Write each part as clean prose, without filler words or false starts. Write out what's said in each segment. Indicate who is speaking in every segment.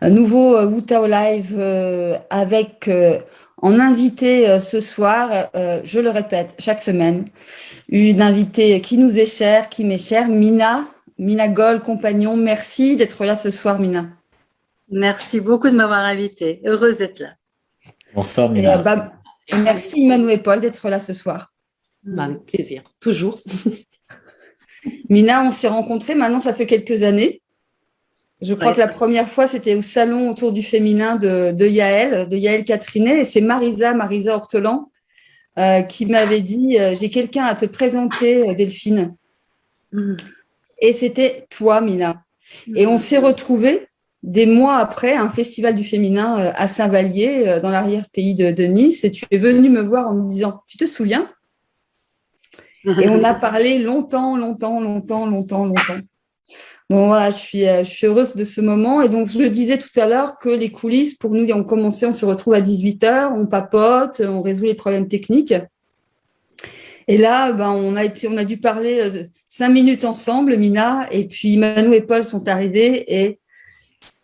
Speaker 1: un nouveau Wutao Live avec en invité ce soir, je le répète chaque semaine, une invitée qui nous est chère, qui m'est chère, Mina Goll, compagnon. Merci d'être là ce soir, Mina.
Speaker 2: Merci beaucoup de m'avoir invitée. Heureuse d'être là.
Speaker 3: Bonsoir,
Speaker 1: Et,
Speaker 3: Mina.
Speaker 1: et merci, Immanuel et Paul, d'être là ce soir.
Speaker 4: Avec plaisir, toujours.
Speaker 1: Mina, on s'est rencontrés, maintenant ça fait quelques années. Je crois que la première fois, c'était au salon autour du féminin de Yaël Catrinet. Et c'est Marisa Hortelan, qui m'avait dit j'ai quelqu'un à te présenter, Delphine. Et c'était toi, Mina. Et on s'est retrouvés des mois après un festival du féminin à Saint-Vallier, dans l'arrière-pays de Nice. Et tu es venue me voir en me disant tu te souviens? Et on a parlé longtemps. Bon, voilà, je suis heureuse de ce moment. Et donc, je disais tout à l'heure que les coulisses, pour nous, ont commencé, on se retrouve à 18h, on papote, on résout les problèmes techniques. Et là, on a dû parler 5 minutes ensemble, Mina, et puis Manu et Paul sont arrivés et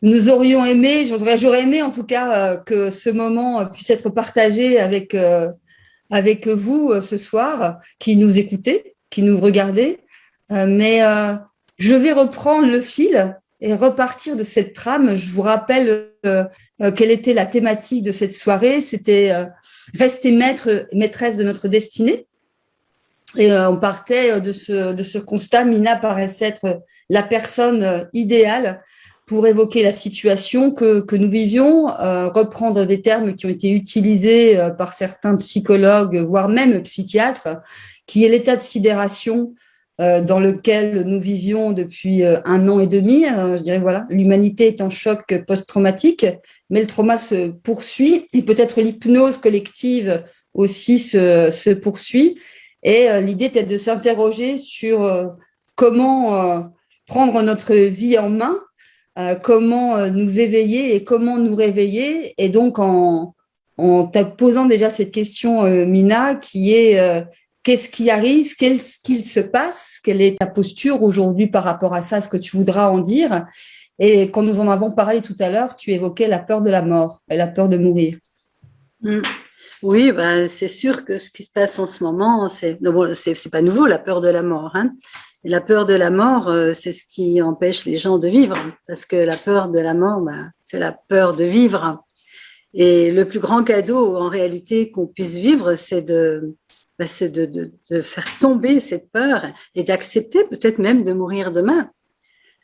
Speaker 1: nous aurions aimé, j'aurais aimé en tout cas que ce moment puisse être partagé avec vous ce soir, qui nous écoutez, qui nous regardez. Mais je vais reprendre le fil et repartir de cette trame. Je vous rappelle quelle était la thématique de cette soirée. C'était rester maîtresse de notre destinée. Et on partait de ce constat. Mina paraissait être la personne idéale pour évoquer la situation que nous vivions, reprendre des termes qui ont été utilisés par certains psychologues, voire même psychiatres, qui est l'état de sidération dans lequel nous vivions depuis 1 an et demi. Je dirais, voilà, l'humanité est en choc post-traumatique, mais le trauma se poursuit et peut-être l'hypnose collective aussi se poursuit. Et l'idée était de s'interroger sur comment prendre notre vie en main, comment nous éveiller et comment nous réveiller. Et donc, en te posant déjà cette question, Mina, qui est qu'est-ce qui arrive, qu'est-ce qu'il se passe, quelle est ta posture aujourd'hui par rapport à ça, ce que tu voudras en dire. Et quand nous en avons parlé tout à l'heure, tu évoquais la peur de la mort et la peur de mourir.
Speaker 2: Oui, c'est sûr que ce qui se passe en ce moment, c'est pas nouveau, la peur de la mort. Hein. Et la peur de la mort, c'est ce qui empêche les gens de vivre, parce que la peur de la mort, c'est la peur de vivre. Et le plus grand cadeau, en réalité, qu'on puisse vivre, c'est de faire tomber cette peur et d'accepter peut-être même de mourir demain.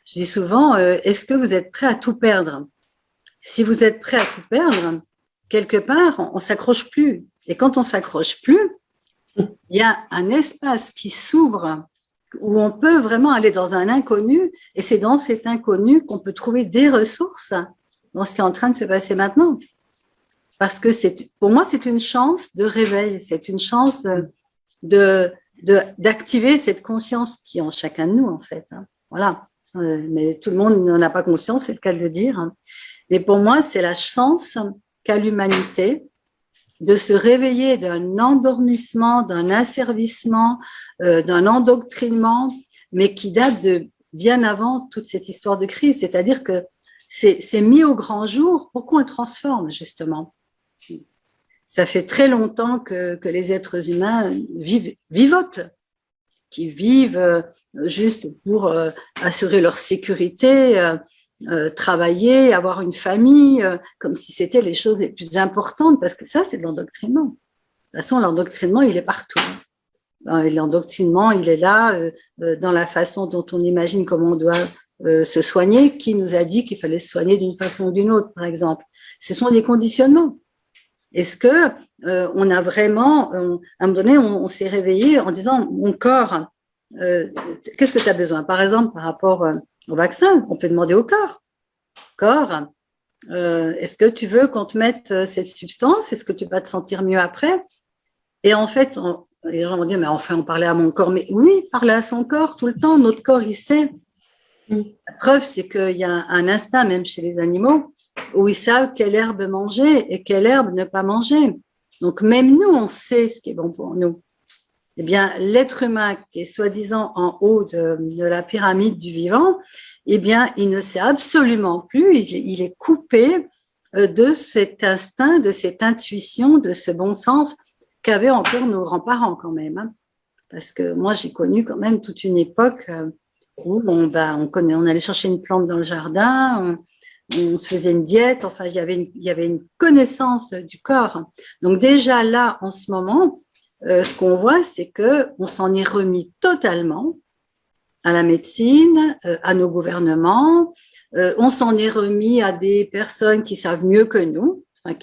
Speaker 2: Je dis souvent, est-ce que vous êtes prêt à tout perdre? Si vous êtes prêt à tout perdre, quelque part, on ne s'accroche plus. Et quand on ne s'accroche plus, il y a un espace qui s'ouvre où on peut vraiment aller dans un inconnu. Et c'est dans cet inconnu qu'on peut trouver des ressources dans ce qui est en train de se passer maintenant. Parce que pour moi, c'est une chance de réveil. C'est une chance d'activer cette conscience qui est en chacun de nous, en fait. Voilà. Mais tout le monde n'en a pas conscience, c'est le cas de le dire. Mais pour moi, c'est la chance qu'a l'humanité de se réveiller d'un endormissement, d'un asservissement, d'un endoctrinement, mais qui date de bien avant toute cette histoire de crise. C'est-à-dire que c'est mis au grand jour pour qu'on le transforme, justement. Ça fait très longtemps que les êtres humains vivotent, qui vivent juste pour assurer leur sécurité, travailler, avoir une famille, comme si c'était les choses les plus importantes, parce que ça, c'est de l'endoctrinement. De toute façon, l'endoctrinement, il est partout. L'endoctrinement, il est là, dans la façon dont on imagine comment on doit se soigner. Qui nous a dit qu'il fallait se soigner d'une façon ou d'une autre, par exemple? Ce sont des conditionnements. Est-ce que on a vraiment, à un moment donné, on s'est réveillé en disant, mon corps, qu'est-ce que tu as besoin? Par exemple, par rapport au vaccin, on peut demander au corps. Corps, est-ce que tu veux qu'on te mette cette substance? Est-ce que tu vas te sentir mieux après? Et en fait, les gens vont dire, mais enfin, on parlait à mon corps. Mais oui, parler à son corps tout le temps. Notre corps, il sait. La preuve, c'est qu'il y a un instinct, même chez les animaux, où ils savent quelle herbe manger et quelle herbe ne pas manger. Donc, même nous, on sait ce qui est bon pour nous. eh bien, l'être humain qui est soi-disant en haut de la pyramide du vivant, eh bien, il ne sait absolument plus, il est coupé de cet instinct, de cette intuition, de ce bon sens qu'avaient encore nos grands-parents quand même. Hein. Parce que moi, j'ai connu quand même toute une époque où on allait chercher une plante dans le jardin, on se faisait une diète, enfin, il y avait une connaissance du corps. Donc déjà là, en ce moment, ce qu'on voit, c'est qu'on s'en est remis totalement à la médecine, à nos gouvernements, on s'en est remis à des personnes qui savent mieux que nous, enfin,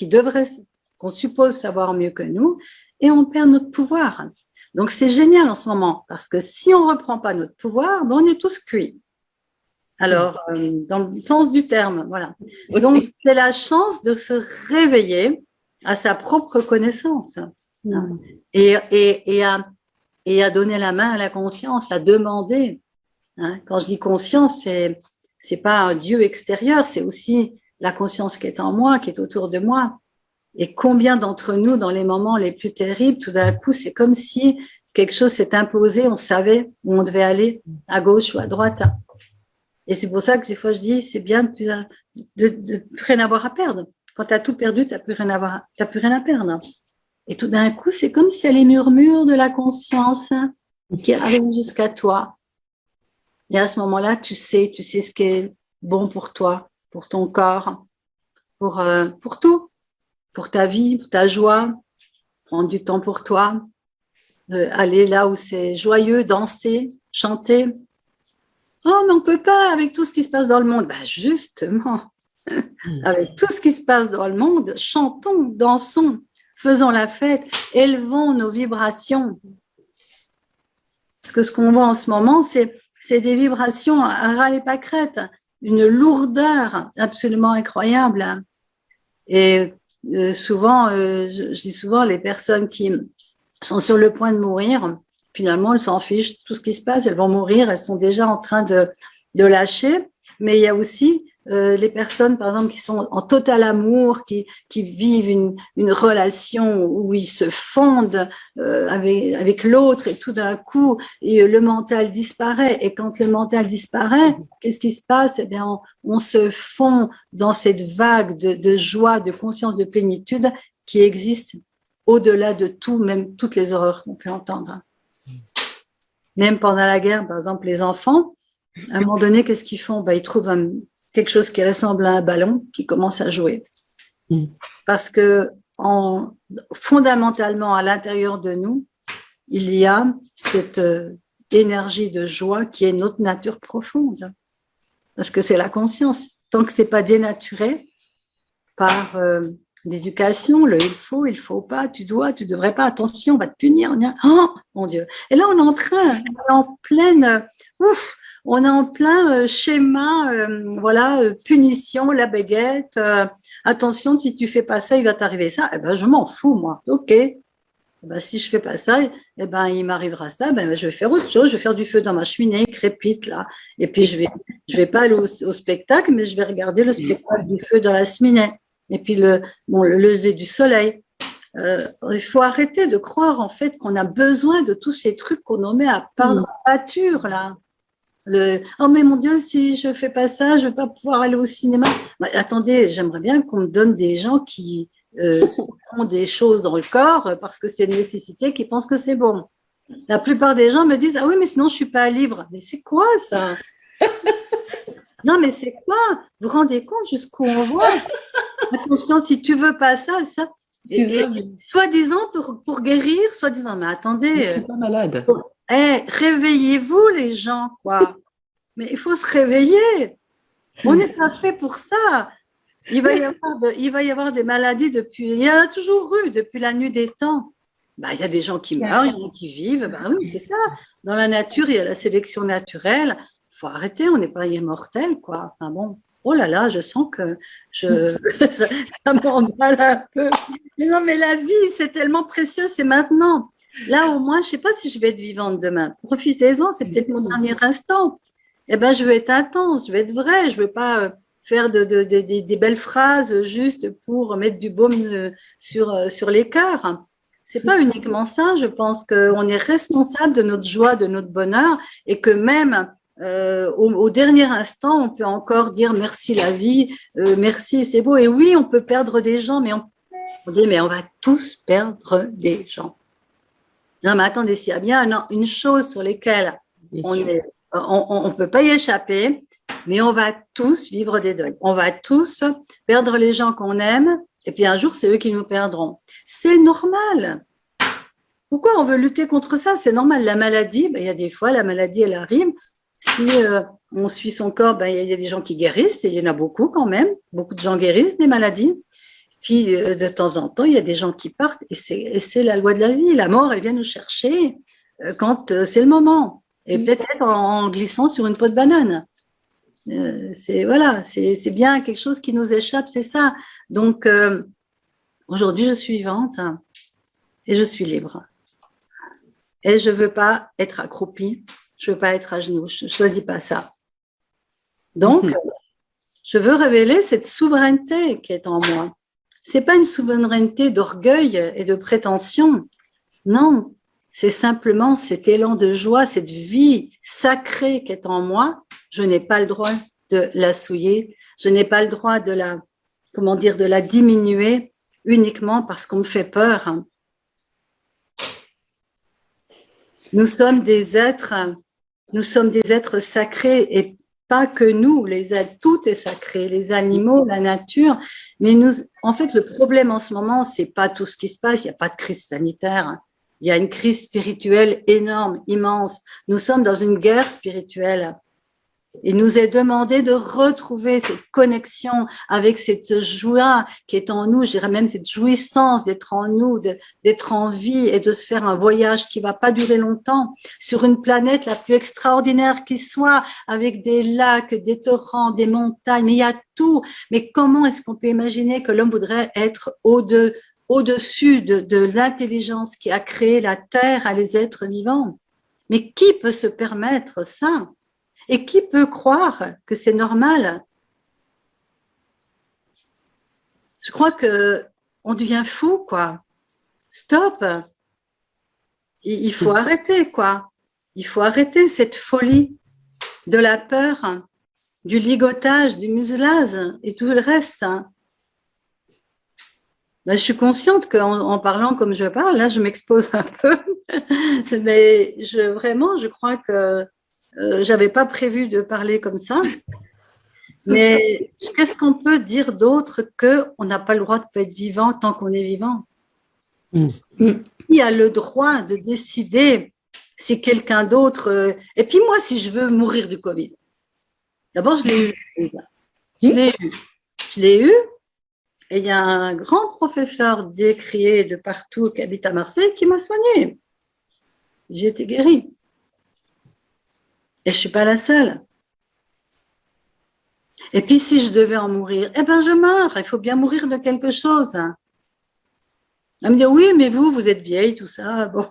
Speaker 2: qu'on suppose savoir mieux que nous, et on perd notre pouvoir. Donc c'est génial en ce moment, parce que si on ne reprend pas notre pouvoir, ben, on est tous cuits. Alors, dans le sens du terme, voilà. Donc, c'est la chance de se réveiller à sa propre connaissance et à donner la main à la conscience, à demander. Hein. Quand je dis conscience, c'est pas un Dieu extérieur, c'est aussi la conscience qui est en moi, qui est autour de moi. Et combien d'entre nous, dans les moments les plus terribles, tout d'un coup, c'est comme si quelque chose s'est imposé, on savait où on devait aller, à gauche ou à droite. Et c'est pour ça que des fois je dis, c'est bien de plus rien avoir à perdre. Quand tu as tout perdu, tu n'as plus rien à perdre. Et tout d'un coup, c'est comme si il y a les murmures de la conscience qui arrivent jusqu'à toi. Et à ce moment-là, tu sais ce qui est bon pour toi, pour ton corps, pour tout, pour ta vie, pour ta joie, prendre du temps pour toi, aller là où c'est joyeux, danser, chanter. Oh, mais on ne peut pas avec tout ce qui se passe dans le monde. Ben justement, avec tout ce qui se passe dans le monde, chantons, dansons, faisons la fête, élevons nos vibrations. Parce que ce qu'on voit en ce moment, c'est des vibrations à ras les pâquerettes, une lourdeur absolument incroyable. Et souvent, je dis souvent, les personnes qui sont sur le point de mourir, finalement, elles s'en fichent, tout ce qui se passe, elles vont mourir, elles sont déjà en train de lâcher. Mais il y a aussi les personnes, par exemple, qui sont en total amour, qui vivent une relation où ils se fondent avec l'autre et tout d'un coup, le mental disparaît. Et quand le mental disparaît, qu'est-ce qui se passe? Eh bien, on se fond dans cette vague de joie, de conscience, de plénitude qui existe au-delà de tout, même toutes les horreurs qu'on peut entendre. Même pendant la guerre, par exemple, les enfants, à un moment donné, qu'est-ce qu'ils font? Ils trouvent quelque chose qui ressemble à un ballon qui commence à jouer. Parce que fondamentalement, à l'intérieur de nous, il y a cette énergie de joie qui est notre nature profonde. Parce que c'est la conscience. Tant que ce n'est pas dénaturé par l'éducation, il faut pas, tu dois, tu devrais pas, attention, on va te punir. Oh, mon Dieu. Et là, on est en pleine, on est en plein schéma, punition, la baguette, attention, si tu fais pas ça, il va t'arriver ça. Eh ben, je m'en fous, moi. OK. Eh ben, si je fais pas ça, eh ben, il m'arrivera ça, je vais faire autre chose, je vais faire du feu dans ma cheminée, crépite, là. Et puis, je vais pas aller au spectacle, mais je vais regarder le spectacle du feu dans la cheminée. Et puis, le lever du soleil. Il faut arrêter de croire, en fait, qu'on a besoin de tous ces trucs qu'on en met à part de la pâture, là. Oh mais mon Dieu, si je fais pas ça, je vais pas pouvoir aller au cinéma. Attendez, j'aimerais bien qu'on me donne des gens qui ont des choses dans le corps parce que c'est une nécessité, qui pensent que c'est bon. La plupart des gens me disent ah oui mais sinon je suis pas libre. Mais c'est quoi ça? Non mais c'est quoi? Vous vous rendez compte jusqu'où on voit? Attention, si tu veux pas ça. Soi-disant pour guérir, soi-disant mais attendez.
Speaker 4: Je suis pas malade.
Speaker 2: Réveillez-vous les gens, quoi. Mais il faut se réveiller. On n'est pas fait pour ça. Il va y avoir des maladies il y en a toujours eu depuis la nuit des temps. Il y a des gens qui meurent, il y en a qui vivent. Oui, c'est ça. Dans la nature, il y a la sélection naturelle. Il faut arrêter, on n'est pas immortel, quoi. Enfin bon. Oh là là, je sens que ça m'emballe un peu. Mais non, mais la vie, c'est tellement précieux, c'est maintenant. Là, au moins, je ne sais pas si je vais être vivante demain. Profitez-en, c'est peut-être mon dernier instant. Eh bien, je veux être intense, je veux être vraie. Je ne veux pas faire des belles phrases juste pour mettre du baume sur les cœurs. c'est pas uniquement ça. Je pense qu'on est responsable de notre joie, de notre bonheur, et que même au dernier instant, on peut encore dire merci la vie, merci, c'est beau. Et oui, on peut perdre des gens, mais on dit, mais on va tous perdre des gens. Non, mais attendez, s'il y a bien une chose sur laquelle on ne peut pas y échapper, mais on va tous vivre des deuils. On va tous perdre les gens qu'on aime, et puis un jour, c'est eux qui nous perdront. C'est normal. Pourquoi on veut lutter contre ça? C'est normal. La maladie, il y a des fois, la maladie, elle arrive. Si on suit son corps, il y a des gens qui guérissent, et il y en a beaucoup quand même. Beaucoup de gens guérissent des maladies. Puis, de temps en temps, il y a des gens qui partent, et c'est la loi de la vie. La mort, elle vient nous chercher quand c'est le moment. Et peut-être en glissant sur une peau de banane. C'est bien quelque chose qui nous échappe, c'est ça. Donc, aujourd'hui, je suis vivante et je suis libre. Et je ne veux pas être accroupie, je ne veux pas être à genoux, je ne choisis pas ça. Donc, je veux révéler cette souveraineté qui est en moi. Ce n'est pas une souveraineté d'orgueil et de prétention. Non, c'est simplement cet élan de joie, cette vie sacrée qui est en moi. Je n'ai pas le droit de la souiller. Je n'ai pas le droit de la diminuer uniquement parce qu'on me fait peur. Nous sommes des êtres sacrés et pas que nous, les êtres, tout est sacré, les animaux, la nature. Mais en fait, le problème en ce moment, c'est pas tout ce qui se passe. Il n'y a pas de crise sanitaire. Il y a une crise spirituelle énorme, immense. Nous sommes dans une guerre spirituelle. Il nous est demandé de retrouver cette connexion avec cette joie qui est en nous, je dirais même cette jouissance d'être en nous, d'être en vie et de se faire un voyage qui va pas durer longtemps sur une planète la plus extraordinaire qui soit, avec des lacs, des torrents, des montagnes, mais il y a tout. Mais comment est-ce qu'on peut imaginer que l'homme voudrait être au-dessus de l'intelligence qui a créé la Terre et les êtres vivants? Mais qui peut se permettre ça? Et qui peut croire que c'est normal? Je crois qu'on devient fou, quoi. Stop. Il faut arrêter, quoi. Il faut arrêter cette folie de la peur, du ligotage, du muselage et tout le reste. Je suis consciente qu'en parlant comme je parle, là, je m'expose un peu. Mais vraiment, je crois que j'avais pas prévu de parler comme ça, mais qu'est-ce qu'on peut dire d'autre qu'on n'a pas le droit de pas être vivant tant qu'on est vivant? Qui a le droit de décider si quelqu'un d'autre... Et puis moi, si je veux mourir du Covid, d'abord, je l'ai eu. Je l'ai eu, et il y a un grand professeur décrié de partout qui habite à Marseille qui m'a soignée. J'ai été guérie. Et je ne suis pas la seule. Et puis, si je devais en mourir, je meurs. Il faut bien mourir de quelque chose. Elle me dit, oui, mais vous êtes vieille, tout ça. Bon,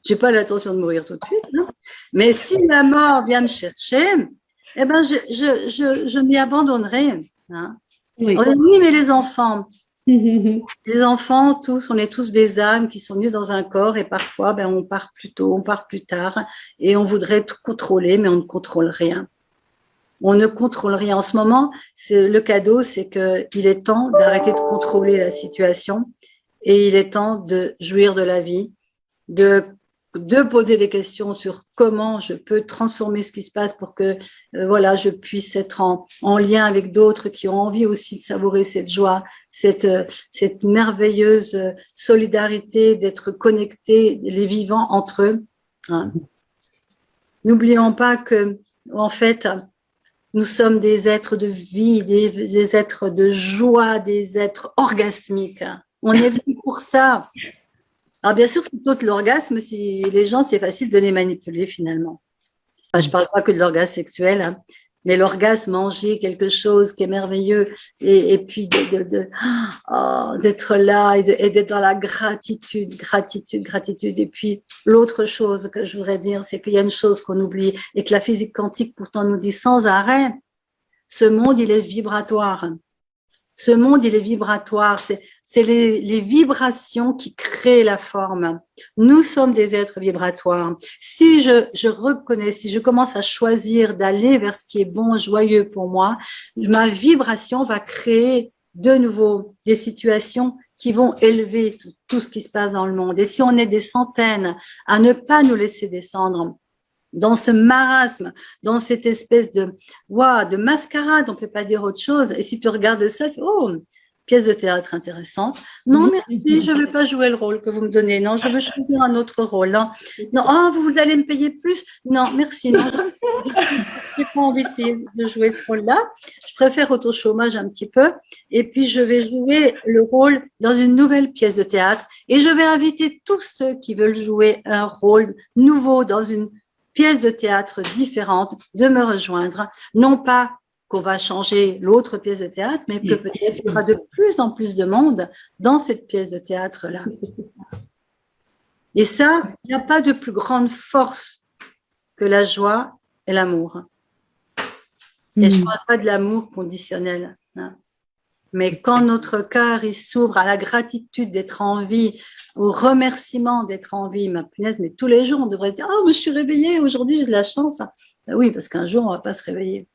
Speaker 2: je n'ai pas l'intention de mourir tout de suite. Hein. Mais si la mort vient me chercher, je m'y abandonnerai. Hein. Oui. On dit, oui, mais les enfants... Les enfants, on est tous des âmes qui sont nées dans un corps et parfois, on part plus tôt, on part plus tard et on voudrait tout contrôler, mais on ne contrôle rien. On ne contrôle rien. En ce moment, le cadeau, c'est qu'il est temps d'arrêter de contrôler la situation et il est temps de jouir de la vie, de poser des questions sur comment je peux transformer ce qui se passe pour que je puisse être en lien avec d'autres qui ont envie aussi de savourer cette joie, cette merveilleuse solidarité, d'être connectés, les vivants entre eux. Hein. N'oublions pas que, en fait, nous sommes des êtres de vie, des êtres de joie, des êtres orgasmiques. On est venus pour ça. Alors, bien sûr, c'est tout l'orgasme, si les gens, c'est facile de les manipuler finalement. Enfin, je ne parle pas que de l'orgasme sexuel, hein, mais l'orgasme, manger quelque chose qui est merveilleux et puis d'être là et d'être dans la gratitude. Et puis, l'autre chose que je voudrais dire, c'est qu'il y a une chose qu'on oublie et que la physique quantique pourtant nous dit sans arrêt, ce monde, il est vibratoire. Ce monde, il est vibratoire. C'est les vibrations qui créent la forme. Nous sommes des êtres vibratoires. Si je reconnais, si je commence à choisir d'aller vers ce qui est bon, joyeux pour moi, ma vibration va créer de nouveau des situations qui vont élever tout ce qui se passe dans le monde. Et si on est des centaines à ne pas nous laisser descendre dans ce marasme, dans cette espèce de mascarade, on peut pas dire autre chose. Et si tu regardes ça, tu fais, oh, pièce de théâtre intéressante. Non, merci, je ne vais pas jouer le rôle que vous me donnez. Non, je veux choisir un autre rôle. Non, non, oh, vous allez me payer plus. Non, merci. Non, je n'ai pas envie de jouer ce rôle-là. Je préfère auto-chômage un petit peu. Et puis, je vais jouer le rôle dans une nouvelle pièce de théâtre. Et je vais inviter tous ceux qui veulent jouer un rôle nouveau dans une pièce de théâtre différente de me rejoindre. Non pas qu'on va changer l'autre pièce de théâtre, mais que peut-être il y aura de plus en plus de monde dans cette pièce de théâtre-là. Et ça, il n'y a pas de plus grande force que la joie et l'amour. Et je ne parle pas de l'amour conditionnel. Hein. Mais quand notre cœur il s'ouvre à la gratitude d'être en vie, au remerciement d'être en vie, ma punaise, mais tous les jours, on devrait se dire « Oh, mais je suis réveillée, aujourd'hui j'ai de la chance. » Ben oui, parce qu'un jour, on ne va pas se réveiller.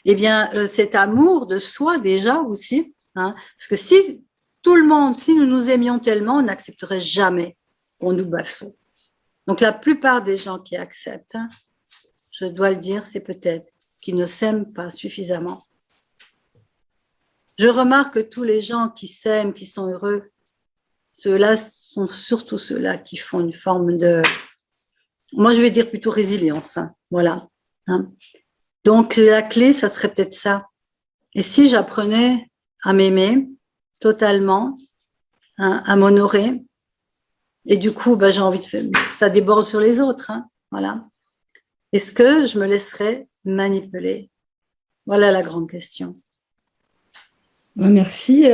Speaker 2: Eh bien, cet amour de soi déjà aussi, hein, parce que si tout le monde, si nous nous aimions tellement, on n'accepterait jamais qu'on nous bafoue. Donc, la plupart des gens qui acceptent, hein, je dois le dire, c'est peut-être qu'ils ne s'aiment pas suffisamment. Je remarque que tous les gens qui s'aiment, qui sont heureux, ceux-là sont surtout ceux-là qui font une forme de, moi je vais dire plutôt résilience, hein, voilà. Hein. Donc la clé, ça serait peut-être ça. Et si j'apprenais à m'aimer totalement, hein, à m'honorer, et du coup, ben, j'ai envie de faire, ça déborde sur les autres, hein, voilà. Est-ce que je me laisserais manipuler? Voilà la grande question.
Speaker 1: Merci,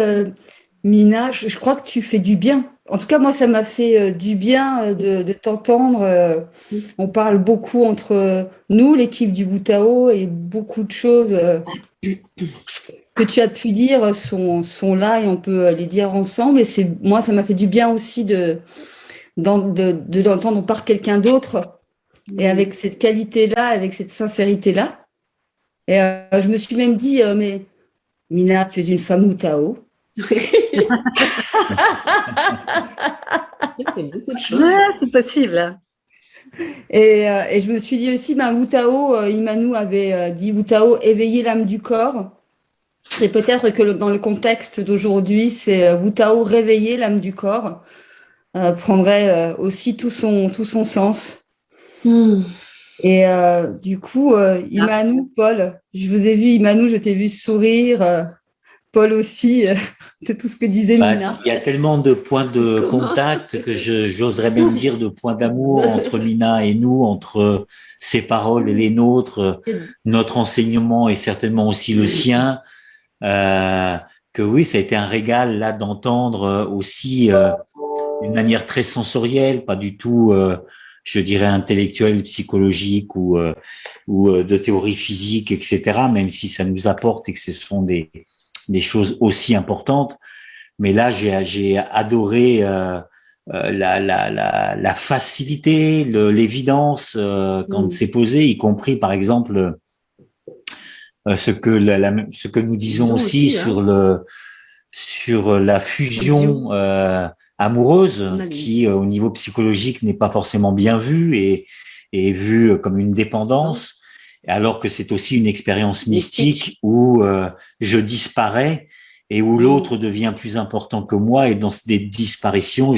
Speaker 1: Mina. Je crois que tu fais du bien. En tout cas, moi, ça m'a fait du bien de t'entendre. On parle beaucoup entre nous, l'équipe du Boutao, et beaucoup de choses que tu as pu dire sont là et on peut les dire ensemble. Et moi, ça m'a fait du bien aussi de l'entendre par quelqu'un d'autre et avec cette qualité-là, avec cette sincérité-là. Et je me suis même dit, mais Mina, tu es une femme Boutao.
Speaker 4: C'est beaucoup de choses.
Speaker 2: Ouais, c'est possible.
Speaker 1: Et je me suis dit aussi, Boutao, Imanu avait dit Boutao, éveiller l'âme du corps. Et peut-être que dans le contexte d'aujourd'hui, c'est Boutao, réveiller l'âme du corps, prendrait aussi tout son sens. Et du coup, Imanu, Paul, je vous ai vu, Imanu, je t'ai vu sourire. Paul aussi, de tout ce que disait Mina.
Speaker 3: Il y a tellement de points de contact que j'oserais même dire de points d'amour entre Mina et nous, entre ses paroles et les nôtres, notre enseignement et certainement aussi le sien, que oui, ça a été un régal là d'entendre aussi d'une manière très sensorielle, pas du tout, je dirais, intellectuelle, psychologique ou de théorie physique, etc., même si ça nous apporte et que ce sont des choses aussi importantes, mais là j'ai adoré la facilité, l'évidence quand c'est posé, y compris par exemple ce que nous disons aussi sur la fusion amoureuse qui au niveau psychologique n'est pas forcément bien vue et vue comme une dépendance. Alors que c'est aussi une expérience mystique où je disparais et où l'autre devient plus important que moi. Et dans des disparitions,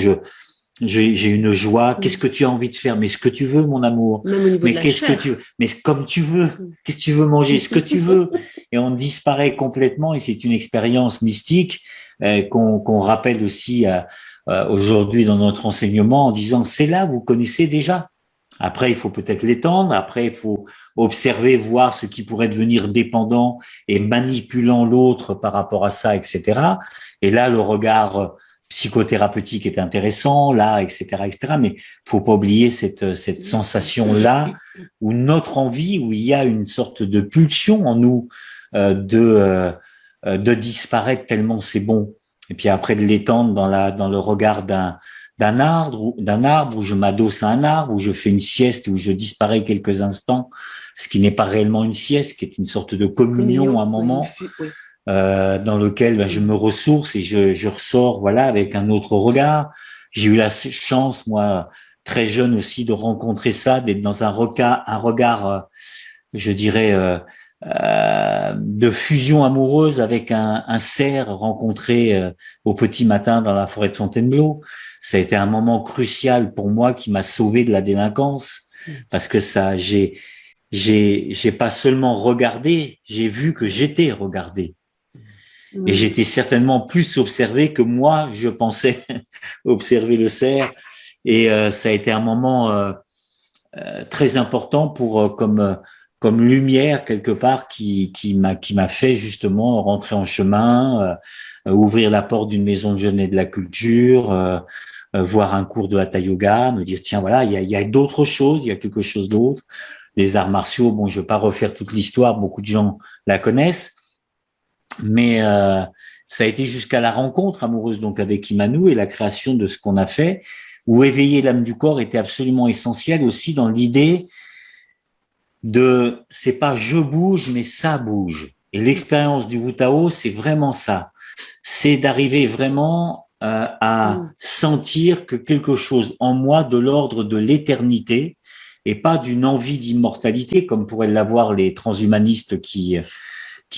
Speaker 3: j'ai une joie. Qu'est-ce que tu as envie de faire? Mais ce que tu veux, mon amour. Mais qu'est-ce que tu veux? Mais comme tu veux. Qu'est-ce que tu veux manger? Ce que tu veux. Et on disparaît complètement. Et c'est une expérience mystique qu'on rappelle aussi aujourd'hui dans notre enseignement en disant c'est là, vous connaissez déjà. Après, il faut peut-être l'étendre. Après, il faut observer, voir ce qui pourrait devenir dépendant et manipulant l'autre par rapport à ça, etc. Et là, le regard psychothérapeutique est intéressant, là, etc., etc. Mais faut pas oublier cette sensation-là où notre envie, où il y a une sorte de pulsion en nous de de disparaître tellement c'est bon. Et puis après de l'étendre dans le regard d'un arbre où je m'adosse à un arbre, où je fais une sieste, où je disparais quelques instants, ce qui n'est pas réellement une sieste, qui est une sorte de communion à un moment,
Speaker 4: Oui.
Speaker 3: dans lequel je me ressource et je ressors, voilà, avec un autre regard. J'ai eu la chance, moi, très jeune aussi, de rencontrer ça, d'être dans un regard, je dirais, de fusion amoureuse avec un cerf rencontré au petit matin dans la forêt de Fontainebleau. Ça a été un moment crucial pour moi qui m'a sauvé de la délinquance, parce que j'ai pas seulement regardé, j'ai vu que j'étais regardé. Et j'étais certainement plus observé que moi, je pensais observer le cerf. Et ça a été un moment très important pour comme lumière quelque part qui m'a fait justement rentrer en chemin, ouvrir la porte d'une maison de jeunes et de la culture, voir un cours de hatha yoga, me dire tiens voilà il y a d'autres choses, il y a quelque chose d'autre. Les arts martiaux, bon je vais pas refaire toute l'histoire, beaucoup de gens la connaissent, mais ça a été jusqu'à la rencontre amoureuse donc avec Imanu et la création de ce qu'on a fait, où éveiller l'âme du corps était absolument essentiel aussi dans l'idée de c'est pas je bouge mais ça bouge. Et l'expérience du Wu Tao, c'est vraiment ça. C'est d'arriver vraiment à sentir que quelque chose en moi de l'ordre de l'éternité et pas d'une envie d'immortalité comme pourraient l'avoir les transhumanistes qui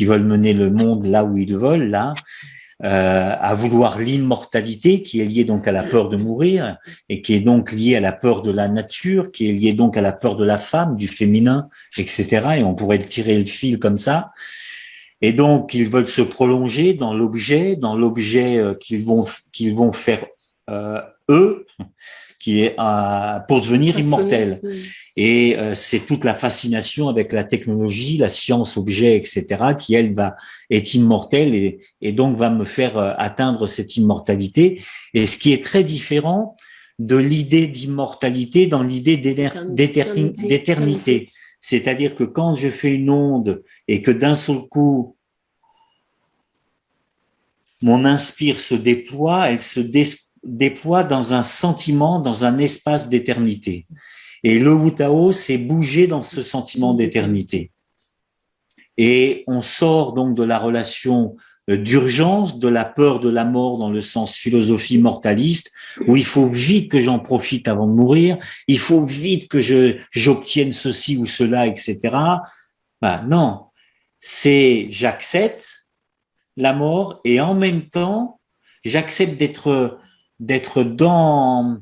Speaker 3: veulent mener le monde là où ils veulent, là, à vouloir l'immortalité qui est liée donc à la peur de mourir et qui est donc liée à la peur de la nature, qui est liée donc à la peur de la femme, du féminin, etc. Et on pourrait tirer le fil comme ça. Et donc, ils veulent se prolonger dans l'objet qu'ils vont faire eux, qui est pour devenir immortel. Et c'est toute la fascination avec la technologie, la science objet, etc., qui elle est immortelle et donc va me faire atteindre cette immortalité. Et ce qui est très différent de l'idée d'immortalité dans l'idée d'éternité. C'est-à-dire que quand je fais une onde et que d'un seul coup mon inspire se déploie, elle se déploie dans un sentiment, dans un espace d'éternité. Et le Wu Tao, c'est bouger dans ce sentiment d'éternité. Et on sort donc de la relation d'urgence, de la peur de la mort dans le sens philosophie mortaliste, où il faut vite que j'en profite avant de mourir, il faut vite que j'obtienne ceci ou cela, etc. Ben non, c'est j'accepte la mort et en même temps, j'accepte d'être dans...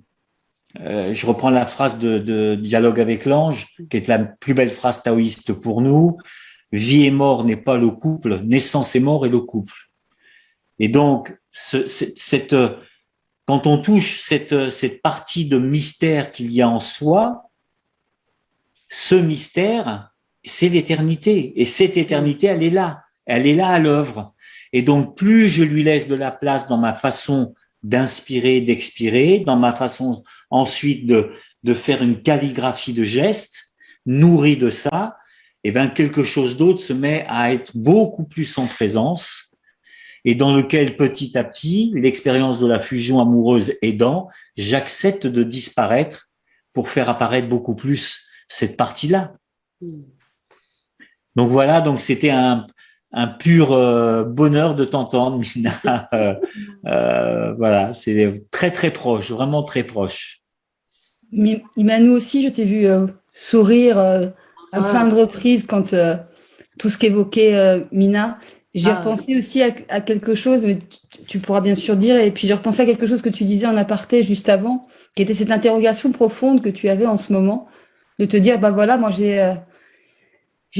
Speaker 3: je reprends la phrase de Dialogue avec l'ange, qui est la plus belle phrase taoïste pour nous. Vie et mort n'est pas le couple, naissance et mort est le couple. Et donc, quand on touche cette partie de mystère qu'il y a en soi, ce mystère, c'est l'éternité. Et cette éternité, elle est là à l'œuvre. Et donc, plus je lui laisse de la place dans ma façon d'inspirer, d'expirer, dans ma façon ensuite de faire une calligraphie de gestes, nourrie de ça, et ben quelque chose d'autre se met à être beaucoup plus en présence et dans lequel petit à petit, l'expérience de la fusion amoureuse aidant, j'accepte de disparaître pour faire apparaître beaucoup plus cette partie-là. Donc voilà, donc c'était un pur bonheur de t'entendre, Mina. Voilà, c'est très très proche, vraiment très proche.
Speaker 1: Imanu aussi, je t'ai vu sourire à plein de reprises quand tout ce qu'évoquait Mina. J'ai repensé aussi à quelque chose, mais tu pourras bien sûr dire, et puis j'ai repensé à quelque chose que tu disais en aparté juste avant, qui était cette interrogation profonde que tu avais en ce moment, de te dire, bah voilà, moi j'ai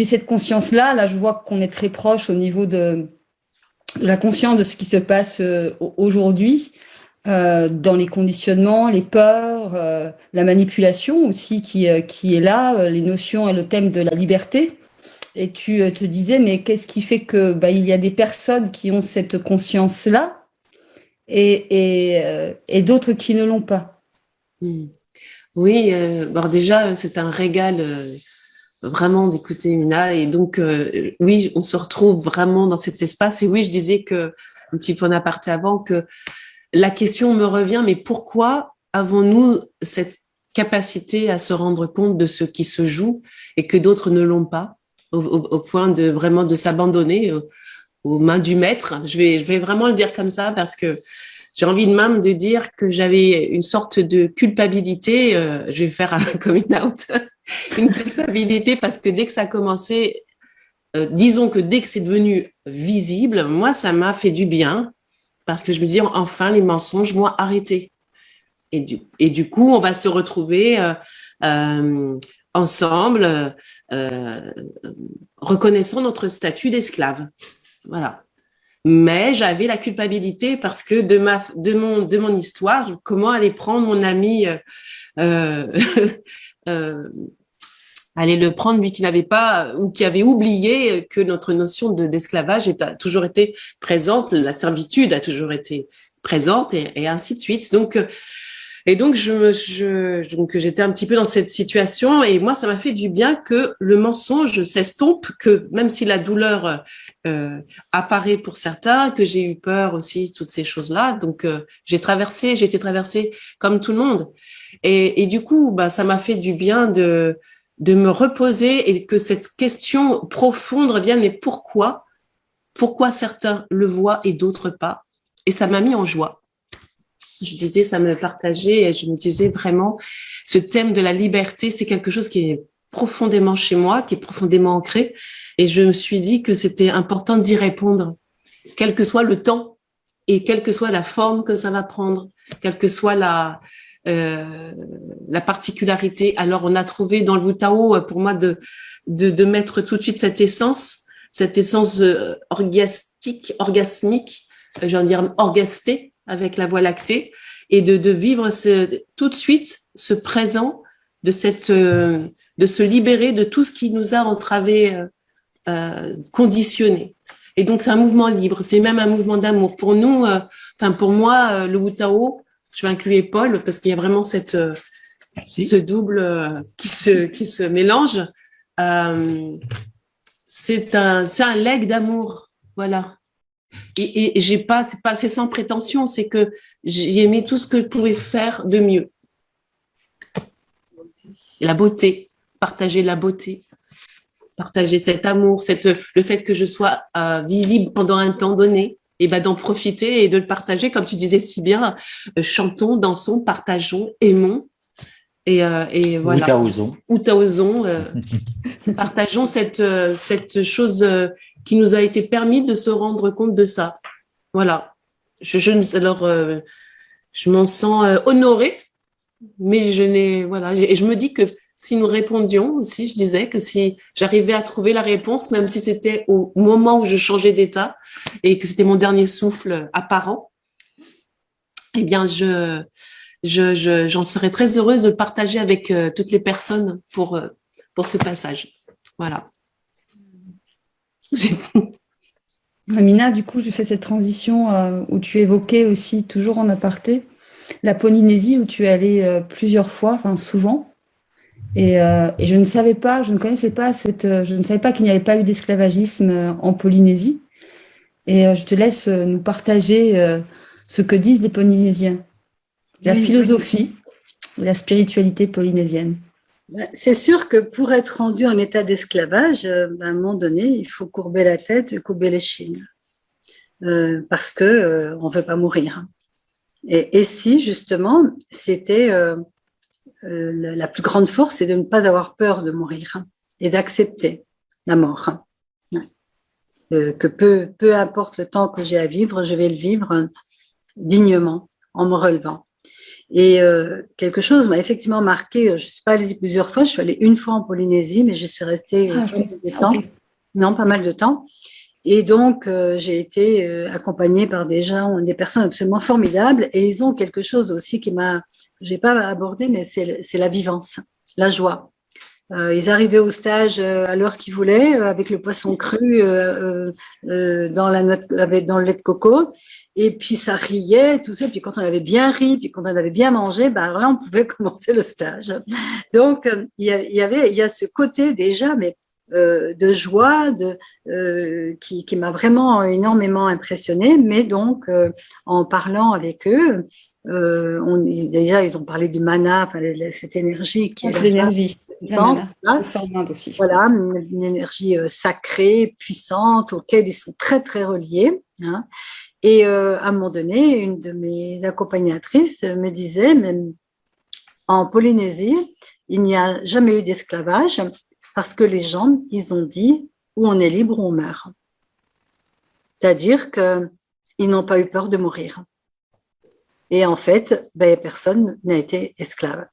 Speaker 1: cette conscience-là, là je vois qu'on est très proche au niveau de la conscience de ce qui se passe aujourd'hui, dans les conditionnements, les peurs, la manipulation aussi qui est là, les notions et le thème de la liberté. Et tu te disais, mais qu'est-ce qui fait que il y a des personnes qui ont cette conscience-là et d'autres qui ne l'ont pas.
Speaker 4: Oui, bon déjà, c'est un régal
Speaker 5: vraiment d'écouter Mina. Et donc, oui, on se retrouve vraiment dans cet espace. Et oui, je disais que, un petit peu en aparté avant, que la question me revient, mais pourquoi avons-nous cette capacité à se rendre compte de ce qui se joue et que d'autres ne l'ont pas, au point de vraiment de s'abandonner aux mains du maître. Je vais vraiment le dire comme ça parce que j'ai envie de même de dire que j'avais une sorte de culpabilité. Je vais faire un coming out, une culpabilité parce que dès que ça a commencé, disons que dès que c'est devenu visible, moi, ça m'a fait du bien parce que je me dis enfin les mensonges vont arrêter. Et du coup, on va se retrouver ensemble, reconnaissant notre statut d'esclave. Voilà. Mais j'avais la culpabilité parce que de mon histoire, comment aller prendre mon ami, aller le prendre lui qui n'avait pas ou qui avait oublié que notre notion d'esclavage a toujours été présente, la servitude a toujours été présente et ainsi de suite. Donc j'étais un petit peu dans cette situation et moi, ça m'a fait du bien que le mensonge s'estompe, que même si la douleur apparaît pour certains, que j'ai eu peur aussi, toutes ces choses-là. Donc, j'ai été traversée comme tout le monde. Et du coup, ça m'a fait du bien de me reposer et que cette question profonde revienne, mais pourquoi? Pourquoi certains le voient et d'autres pas? Et ça m'a mis en joie. Je disais, ça me partageait et je me disais vraiment, ce thème de la liberté, c'est quelque chose qui est profondément chez moi, qui est profondément ancré. Et je me suis dit que c'était important d'y répondre, quel que soit le temps et quelle que soit la forme que ça va prendre, quelle que soit la particularité. Alors, on a trouvé dans le Wu Tao, pour moi, de mettre tout de suite cette essence orgasmique, j'ai envie de dire orgastée, avec la Voie lactée, et de vivre tout de suite ce présent, de se libérer de tout ce qui nous a entravés, conditionnés. Et donc, c'est un mouvement libre, c'est même un mouvement d'amour. Pour nous, pour moi, le Wu Tao, je vais inclure Paul, parce qu'il y a vraiment ce double qui se mélange. C'est un legs d'amour, voilà. Et c'est sans prétention, c'est que j'ai aimé tout ce que je pouvais faire de mieux. La beauté, partager cet amour, le fait que je sois visible pendant un temps donné, et d'en profiter et de le partager, comme tu disais si bien, chantons, dansons, partageons, aimons. Et voilà. Ou taosons. Partageons cette chose qui nous a été permis de se rendre compte de ça. Voilà. Je m'en sens honorée, mais et je me dis que si nous répondions aussi, je disais que si j'arrivais à trouver la réponse, même si c'était au moment où je changeais d'état et que c'était mon dernier souffle apparent, eh bien, j'en serais très heureuse de le partager avec toutes les personnes pour ce passage. Voilà.
Speaker 1: Amina, du coup, je fais cette transition où tu évoquais aussi, toujours en aparté, la Polynésie où tu es allée plusieurs fois, enfin souvent. Et je ne savais pas, je ne connaissais pas je ne savais pas qu'il n'y avait pas eu d'esclavagisme en Polynésie. Et je te laisse nous partager ce que disent les Polynésiens, la philosophie, la spiritualité polynésienne.
Speaker 2: C'est sûr que pour être rendu en état d'esclavage, à un moment donné, il faut courber la tête et courber l'échine, parce que on veut pas mourir. Et si justement, c'était la plus grande force, c'est de ne pas avoir peur de mourir et d'accepter la mort. Que peu importe le temps que j'ai à vivre, je vais le vivre dignement en me relevant. Et quelque chose m'a effectivement marqué. Je ne suis pas allée plusieurs fois, je suis allée une fois en Polynésie, mais je suis restée pas mal de temps. Et donc, j'ai été accompagnée par des personnes absolument formidables. Et ils ont quelque chose aussi je n'ai pas abordé, mais c'est la vivance, la joie. Ils arrivaient au stage à l'heure qu'ils voulaient, avec le poisson cru dans le lait de coco. Et puis ça riait, tout ça. Puis quand on avait bien ri, puis quand on avait bien mangé, ben alors là on pouvait commencer le stage. Donc il y a ce côté déjà, mais de joie, qui m'a vraiment énormément impressionnée. Mais donc en parlant avec eux, déjà ils ont parlé du mana, enfin, cette énergie qui est
Speaker 1: l'énergie.
Speaker 2: aussi. Voilà, une énergie sacrée, puissante, auquel ils sont très très reliés. Hein. Et à un moment donné, une de mes accompagnatrices me disait, même en Polynésie, il n'y a jamais eu d'esclavage parce que les gens, ils ont dit, ou on est libre ou on meurt. C'est-à-dire qu'ils n'ont pas eu peur de mourir. Et en fait, personne n'a été esclave.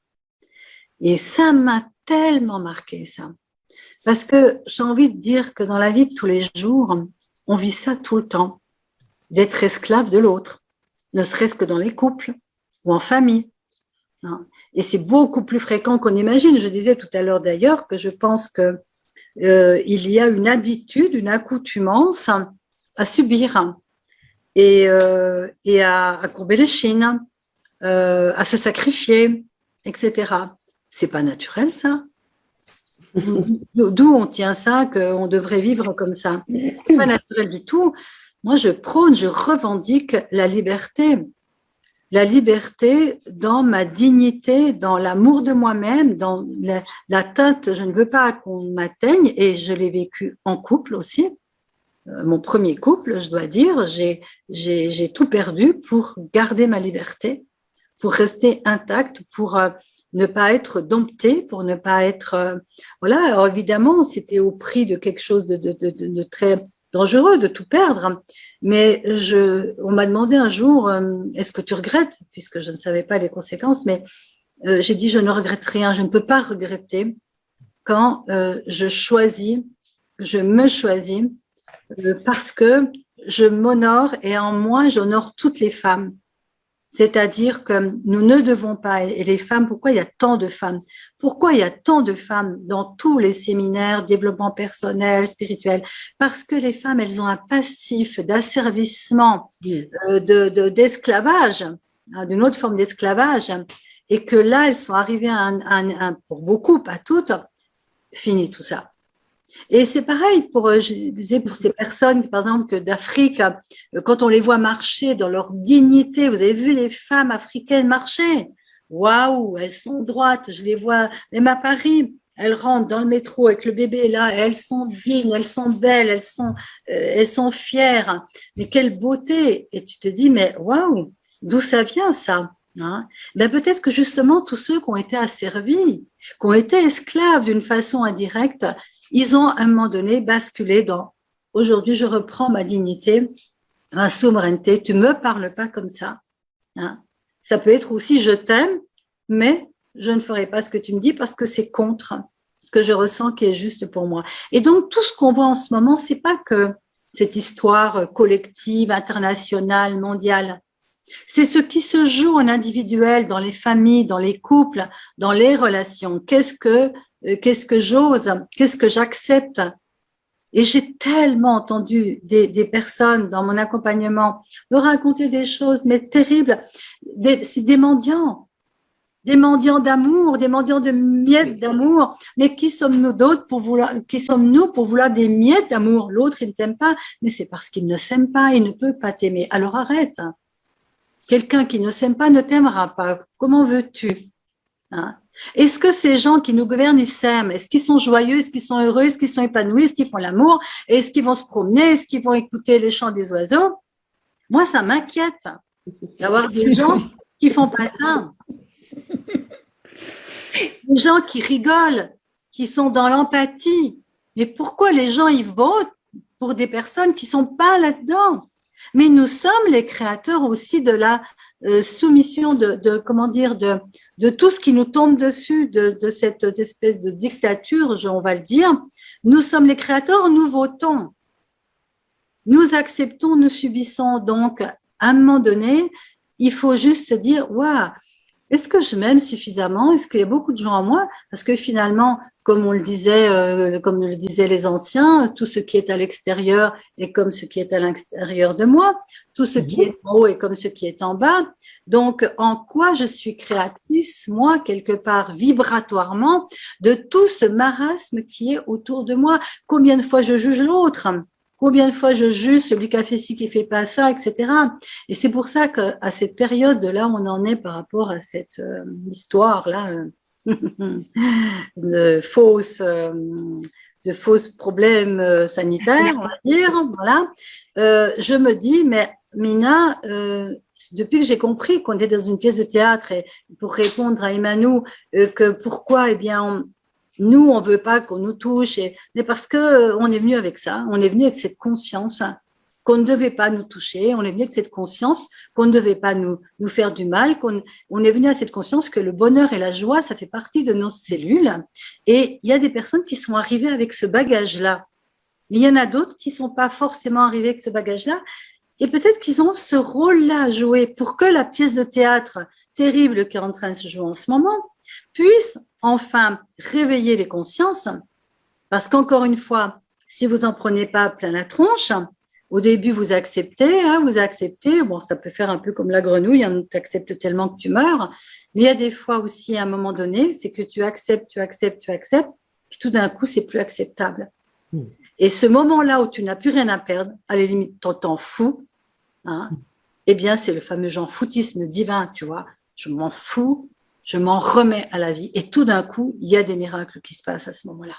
Speaker 2: Et ça m'a tellement marqué, ça. Parce que j'ai envie de dire que dans la vie de tous les jours, on vit ça tout le temps, d'être esclave de l'autre, ne serait-ce que dans les couples ou en famille. Et c'est beaucoup plus fréquent qu'on imagine. Je disais tout à l'heure d'ailleurs que je pense qu'il y a une habitude, une accoutumance à subir et à courber les chines, à se sacrifier, etc. C'est pas naturel, ça. D'où on tient ça, qu'on devrait vivre comme ça. C'est pas naturel du tout. Moi, je prône, je revendique la liberté. La liberté dans ma dignité, dans l'amour de moi-même, dans l'atteinte. Je ne veux pas qu'on m'atteigne, et je l'ai vécu en couple aussi. Mon premier couple, je dois dire, j'ai tout perdu pour garder ma liberté, pour rester intacte, pour ne pas être domptée, pour ne pas être… voilà, alors évidemment, c'était au prix de quelque chose de très dangereux, de tout perdre. Mais on m'a demandé un jour, est-ce que tu regrettes, puisque je ne savais pas les conséquences, mais j'ai dit, je ne regrette rien, je ne peux pas regretter quand je me choisis, parce que je m'honore et en moi, j'honore toutes les femmes. C'est-à-dire que nous ne devons pas, et les femmes, pourquoi il y a tant de femmes? Pourquoi il y a tant de femmes dans tous les séminaires, développement personnel, spirituel? Parce que les femmes, elles ont un passif d'asservissement, d'esclavage, d'une autre forme d'esclavage, et que là, elles sont arrivées pour beaucoup, pas toutes, fini tout ça. Et c'est pareil pour ces personnes, par exemple, d'Afrique, quand on les voit marcher dans leur dignité, vous avez vu les femmes africaines marcher? Waouh, elles sont droites, je les vois, même à Paris, elles rentrent dans le métro avec le bébé là, et elles sont dignes, elles sont belles, elles sont fières. Mais quelle beauté! Et tu te dis, mais waouh, d'où ça vient ça? Hein? Peut-être que justement, tous ceux qui ont été asservis, qui ont été esclaves d'une façon indirecte, ils ont à un moment donné basculé dans « aujourd'hui, je reprends ma dignité, ma souveraineté, tu ne me parles pas comme ça. Hein ». Ça peut être aussi « je t'aime, mais je ne ferai pas ce que tu me dis parce que c'est contre ce que je ressens qui est juste pour moi ». Et donc, tout ce qu'on voit en ce moment, ce n'est pas que cette histoire collective, internationale, mondiale. C'est ce qui se joue en individuel, dans les familles, dans les couples, dans les relations. Qu'est-ce que j'ose, qu'est-ce que j'accepte. Et j'ai tellement entendu des personnes dans mon accompagnement me raconter des choses, mais terribles. C'est des mendiants d'amour, des mendiants de miettes d'amour. Mais qui sommes-nous pour vouloir des miettes d'amour? L'autre, il ne t'aime pas, mais c'est parce qu'il ne s'aime pas, il ne peut pas t'aimer. Alors arrête. Quelqu'un qui ne s'aime pas ne t'aimera pas. Comment veux-tu? Hein? Est-ce que ces gens qui nous gouvernent, ils s'aiment? Est-ce qu'ils sont joyeux? Est-ce qu'ils sont heureux? Est-ce qu'ils sont épanouis? Est-ce qu'ils font l'amour? Est-ce qu'ils vont se promener? Est-ce qu'ils vont écouter les chants des oiseaux? Moi, ça m'inquiète d'avoir des gens qui font pas ça. Des gens qui rigolent, qui sont dans l'empathie. Mais pourquoi les gens, ils votent pour des personnes qui sont pas là-dedans? Mais nous sommes les créateurs aussi de la soumission de tout ce qui nous tombe dessus, de cette espèce de dictature, on va le dire. Nous sommes les créateurs, nous votons. Nous acceptons, nous subissons. Donc, à un moment donné, il faut juste se dire, waouh, est-ce que je m'aime suffisamment? Est-ce qu'il y a beaucoup de gens en moi? Parce que finalement, comme on le disait, comme le disaient les anciens, tout ce qui est à l'extérieur est comme ce qui est à l'intérieur de moi. Tout ce qui est en haut est comme ce qui est en bas. Donc, en quoi je suis créatrice, moi, quelque part, vibratoirement, de tout ce marasme qui est autour de moi? Combien de fois je juge l'autre? Combien de fois je juge celui qui a fait ci, qui fait pas ça, etc. Et c'est pour ça qu'à cette période-là, on en est par rapport à cette histoire-là de fausses problèmes sanitaires, on va dire. Voilà. Je me dis, mais Mina, depuis que j'ai compris qu'on est dans une pièce de théâtre, et pour répondre à Emmanuel, que pourquoi, eh bien, nous, on veut pas qu'on nous touche, mais parce que on est venu avec ça, on est venu avec cette conscience qu'on ne devait pas nous toucher, on est venu avec cette conscience qu'on ne devait pas nous faire du mal, on est venu à cette conscience que le bonheur et la joie, ça fait partie de nos cellules. Et il y a des personnes qui sont arrivées avec ce bagage-là. Mais il y en a d'autres qui sont pas forcément arrivées avec ce bagage-là. Et peut-être qu'ils ont ce rôle-là à jouer pour que la pièce de théâtre terrible qui est en train de se jouer en ce moment puisse enfin réveiller les consciences. Parce qu'encore une fois, si vous n'en prenez pas plein la tronche, au début, vous acceptez, bon, ça peut faire un peu comme la grenouille, hein, tu acceptes tellement que tu meurs, mais il y a des fois aussi, à un moment donné, c'est que tu acceptes, puis tout d'un coup, c'est plus acceptable. Et ce moment-là où tu n'as plus rien à perdre, à la limite, t'en fous, hein, eh bien, c'est le fameux genre foutisme divin, tu vois, je m'en fous, je m'en remets à la vie, et tout d'un coup, il y a des miracles qui se passent à ce moment-là.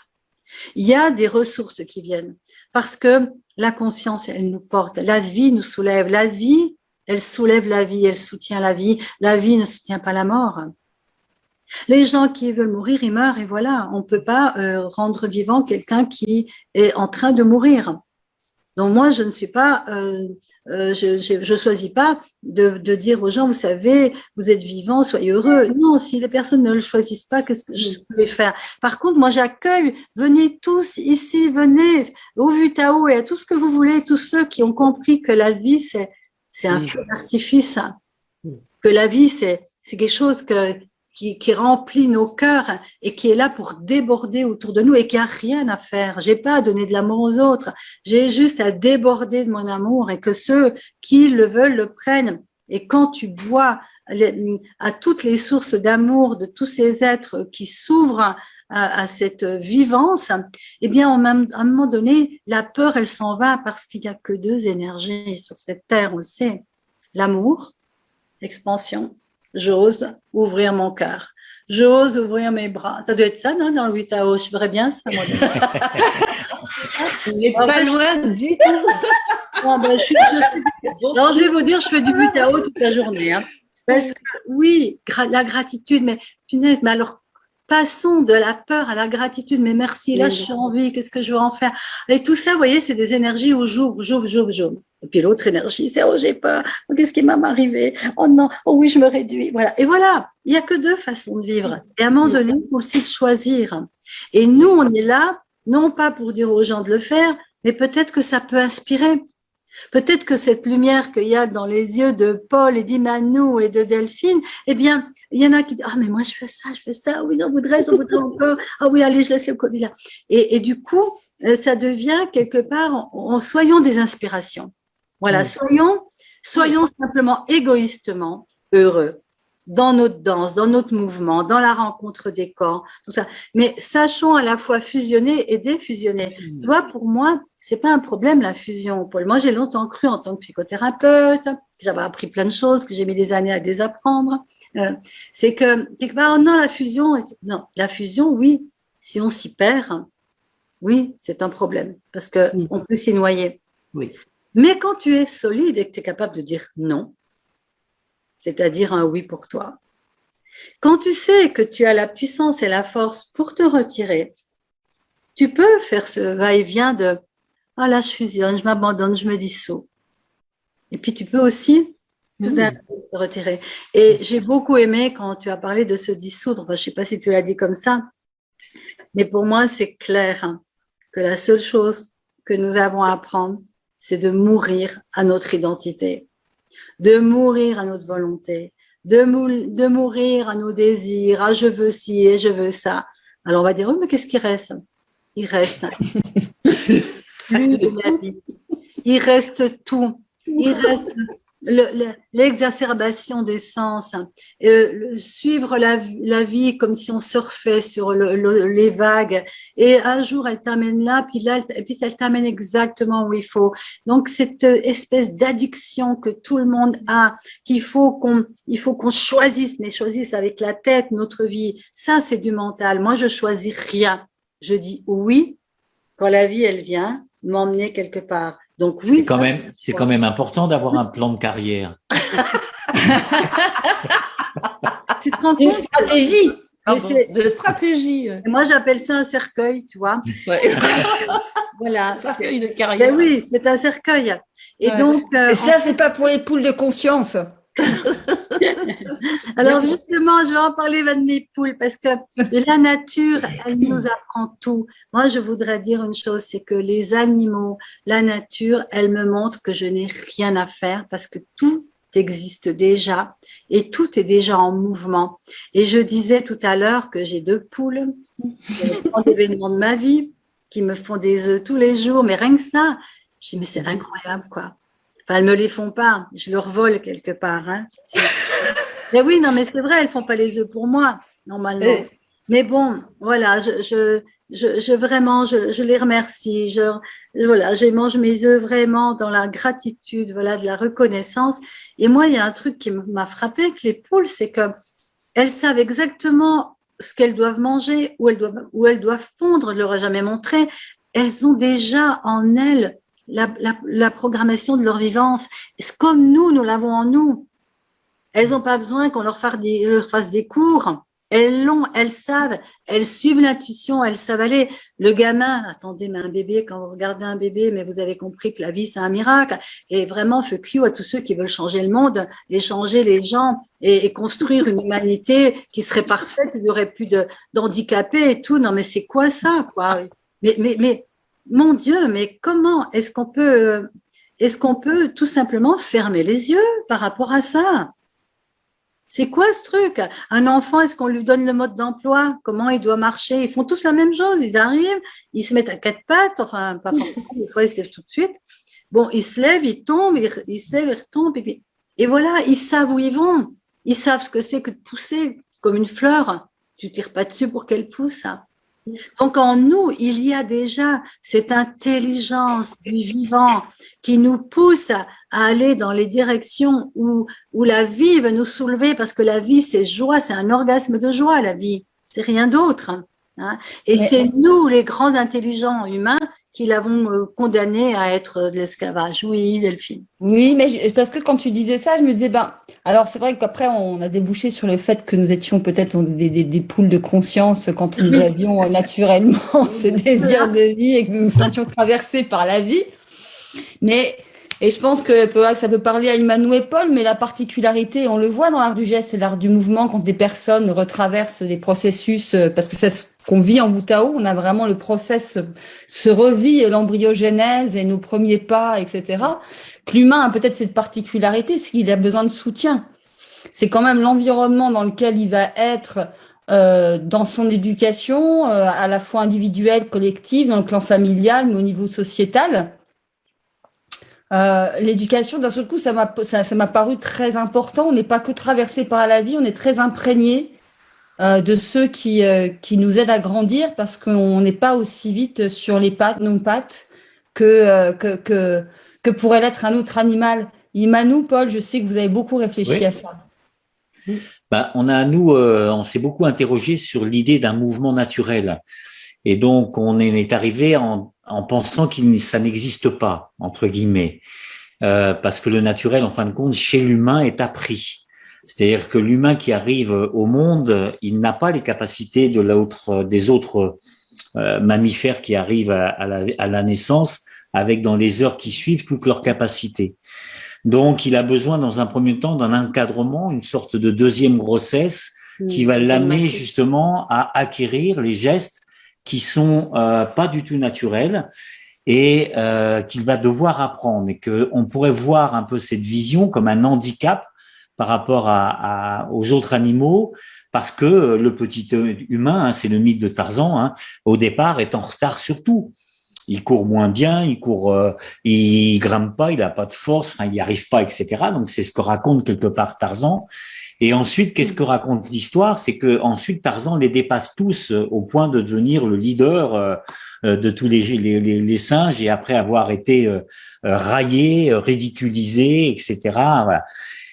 Speaker 2: Il y a des ressources qui viennent parce que la conscience, elle nous porte, la vie nous soulève, la vie, elle soulève la vie, elle soutient la vie ne soutient pas la mort. Les gens qui veulent mourir, ils meurent et voilà, on ne peut pas rendre vivant quelqu'un qui est en train de mourir. Donc moi, je ne suis pas, je choisis pas de dire aux gens, vous savez, vous êtes vivants, soyez heureux. Non, si les personnes ne le choisissent pas, qu'est-ce que je vais faire? Par contre, moi, j'accueille, venez tous ici, venez au Vutao et à tout ce que vous voulez, tous ceux qui ont compris que la vie, c'est un feu d'artifice, que la vie, c'est quelque chose qui remplit nos cœurs et qui est là pour déborder autour de nous et qui a rien à faire. J'ai pas à donner de l'amour aux autres. J'ai juste à déborder de mon amour et que ceux qui le veulent le prennent. Et quand tu bois à toutes les sources d'amour de tous ces êtres qui s'ouvrent à cette vivance, eh bien, à un moment donné, la peur, elle s'en va parce qu'il y a que deux énergies sur cette terre, on le sait. L'amour, l'expansion. J'ose ouvrir mon cœur. J'ose ouvrir mes bras. Ça doit être ça, non, dans le Vutao. Je ferais bien ça, moi.
Speaker 4: On n'est pas loin du tout.
Speaker 2: Alors, je vais vous dire, je fais du Vutao toute la journée. Hein. Parce que, oui, la gratitude, mais punaise, mais alors, passons de la peur à la gratitude. Mais merci, là, je suis en vie, qu'est-ce que je veux en faire? Et tout ça, vous voyez, c'est des énergies où j'ouvre. Et puis l'autre énergie, c'est oh, j'ai peur, oh, qu'est-ce qui m'est arrivé? Oh non, oh oui, je me réduis. Voilà. Et voilà, il n'y a que deux façons de vivre. Et à un moment donné, il faut aussi choisir. Et nous, on est là, non pas pour dire aux gens de le faire, mais peut-être que ça peut inspirer. Peut-être que cette lumière qu'il y a dans les yeux de Paul et d'Immanuel et de Delphine, eh bien, il y en a qui disent « Ah, mais moi, je fais ça, oui, j'en voudrais encore. Ah oui, allez, je laisse le Covid là. » Et du coup, ça devient quelque part, en soyons des inspirations. Voilà, soyons simplement égoïstement heureux dans notre danse, dans notre mouvement, dans la rencontre des corps, tout ça. Mais sachons à la fois fusionner et défusionner. Tu vois, pour moi, c'est pas un problème la fusion, Paul. Moi, j'ai longtemps cru en tant que psychothérapeute, j'avais appris plein de choses que j'ai mis des années à désapprendre. C'est que quelque part, non, la fusion, oui, si on s'y perd, oui, c'est un problème parce que on peut s'y noyer.
Speaker 4: Oui.
Speaker 2: Mais quand tu es solide et que tu es capable de dire non, c'est-à-dire un oui pour toi, quand tu sais que tu as la puissance et la force pour te retirer, tu peux faire ce va-et-vient de « Ah là, je fusionne, je m'abandonne, je me dissous ». Et puis tu peux aussi tout d'un coup te retirer. Et j'ai beaucoup aimé quand tu as parlé de se dissoudre, enfin, je ne sais pas si tu l'as dit comme ça, mais pour moi, c'est clair que la seule chose que nous avons à apprendre, c'est de mourir à notre identité, de mourir à notre volonté, de mourir à nos désirs, ah je veux ci et je veux ça. Alors on va dire, oui, mais qu'est-ce qui reste? Il reste plus de la vie. Il reste tout. Il reste l'exacerbation des sens, suivre la vie comme si on surfait sur les vagues, et un jour elle t'amène là, puis elle t'amène exactement où il faut. Donc cette espèce d'addiction que tout le monde a, il faut qu'on choisisse, mais choisisse avec la tête notre vie, ça c'est du mental. Moi je choisis rien, je dis oui quand la vie elle vient m'emmener quelque part. Donc oui,
Speaker 3: c'est quand même important d'avoir un plan de carrière.
Speaker 1: Une stratégie.
Speaker 4: De stratégie.
Speaker 2: Moi, j'appelle ça un cercueil, tu vois.
Speaker 4: Ouais.
Speaker 2: Voilà.
Speaker 4: Un cercueil de carrière.
Speaker 2: Ben oui, c'est un cercueil. Et donc.
Speaker 1: Et ça, c'est pas pour les poules de conscience.
Speaker 2: Alors justement, je vais en parler de mes poules parce que la nature, elle nous apprend tout. Moi, je voudrais dire une chose, c'est que les animaux, la nature, elle me montre que je n'ai rien à faire parce que tout existe déjà et tout est déjà en mouvement. Et je disais tout à l'heure que j'ai 2 poules, grand événement de ma vie, qui me font des œufs tous les jours, mais rien que ça, je dis mais c'est incroyable quoi. Enfin, elles me les font pas, je leur vole quelque part. Hein. Mais oui, non, mais c'est vrai, elles font pas les œufs pour moi, normalement. Mais bon, voilà, vraiment, je les remercie. Voilà, je mange mes œufs vraiment dans la gratitude, voilà, de la reconnaissance. Et moi, il y a un truc qui m'a frappé avec les poules, c'est que elles savent exactement ce qu'elles doivent manger, où elles doivent pondre. Je leur ai jamais montré. Elles ont déjà en elles la programmation de leur vivance. C'est comme nous l'avons en nous. Elles n'ont pas besoin qu'on leur fasse des cours. Elles l'ont, elles savent, elles suivent l'intuition, elles savent aller. Le gamin, attendez, mais un bébé, quand vous regardez un bébé, mais vous avez compris que la vie, c'est un miracle. Et vraiment, fuck you à tous ceux qui veulent changer le monde, et changer les gens, et construire une humanité qui serait parfaite, il n'y aurait plus d'handicapés et tout. Non, mais c'est quoi ça, quoi? Mais, mon Dieu, mais comment est-ce qu'on peut tout simplement fermer les yeux par rapport à ça? C'est quoi ce truc? Un enfant, est-ce qu'on lui donne le mode d'emploi? Comment il doit marcher? Ils font tous la même chose. Ils arrivent, ils se mettent à 4 pattes, enfin, pas forcément, des fois, ils se lèvent tout de suite. Bon, ils se lèvent, ils tombent, ils se lèvent, ils retombent. Et voilà, ils savent où ils vont. Ils savent ce que c'est que de pousser comme une fleur. Tu tires pas dessus pour qu'elle pousse. Donc, en nous, il y a déjà cette intelligence du vivant qui nous pousse à aller dans les directions où la vie veut nous soulever, parce que la vie, c'est joie, c'est un orgasme de joie, la vie. C'est rien d'autre. Hein. Et c'est nous, les grands intelligents humains, qui l'avons condamné à être de l'esclavage. Oui, Delphine.
Speaker 1: Oui, mais parce que quand tu disais ça, je me disais, alors c'est vrai qu'après, on a débouché sur le fait que nous étions peut-être des poules de conscience quand nous avions naturellement ce désir de vie et que nous nous sentions traversés par la vie. Et je pense que ça peut parler à Immanou et Paul, mais la particularité, on le voit dans l'art du geste et l'art du mouvement, quand des personnes retraversent des processus, parce que c'est ce qu'on vit en bout à bout, on a vraiment le process, se revit l'embryogénèse et nos premiers pas, etc. L'humain a peut-être cette particularité, c'est qu'il a besoin de soutien. C'est quand même l'environnement dans lequel il va être dans son éducation, à la fois individuelle, collective, dans le clan familial, mais au niveau sociétal. L'éducation, d'un seul coup, ça m'a paru très important. On n'est pas que traversé par la vie, on est très imprégné de ceux qui nous aident à grandir, parce qu'on n'est pas aussi vite sur nos pattes que pourrait l'être un autre animal. Immanou, Paul, je sais que vous avez beaucoup réfléchi à ça.
Speaker 3: On s'est beaucoup interrogé sur l'idée d'un mouvement naturel. Et donc, on est arrivé en pensant ça n'existe pas, entre guillemets, parce que le naturel, en fin de compte, chez l'humain, est appris. C'est-à-dire que l'humain qui arrive au monde, il n'a pas les capacités des autres mammifères qui arrivent à la naissance, avec dans les heures qui suivent toutes leurs capacités. Donc, il a besoin, dans un premier temps, d'un encadrement, une sorte de deuxième grossesse qui va l'amener justement à acquérir les gestes qui sont pas du tout naturels et qu'il va devoir apprendre, et qu'on pourrait voir un peu cette vision comme un handicap par rapport aux autres animaux, parce que le petit humain, hein, c'est le mythe de Tarzan, hein, au départ est en retard sur tout. Il court moins bien, il grimpe pas, il a pas de force, enfin, il n'y arrive pas, etc. Donc c'est ce que raconte quelque part Tarzan. Et ensuite, qu'est-ce que raconte l'histoire? C'est que ensuite Tarzan les dépasse tous au point de devenir le leader de tous les singes, et après avoir été raillé, ridiculisé, etc. Voilà.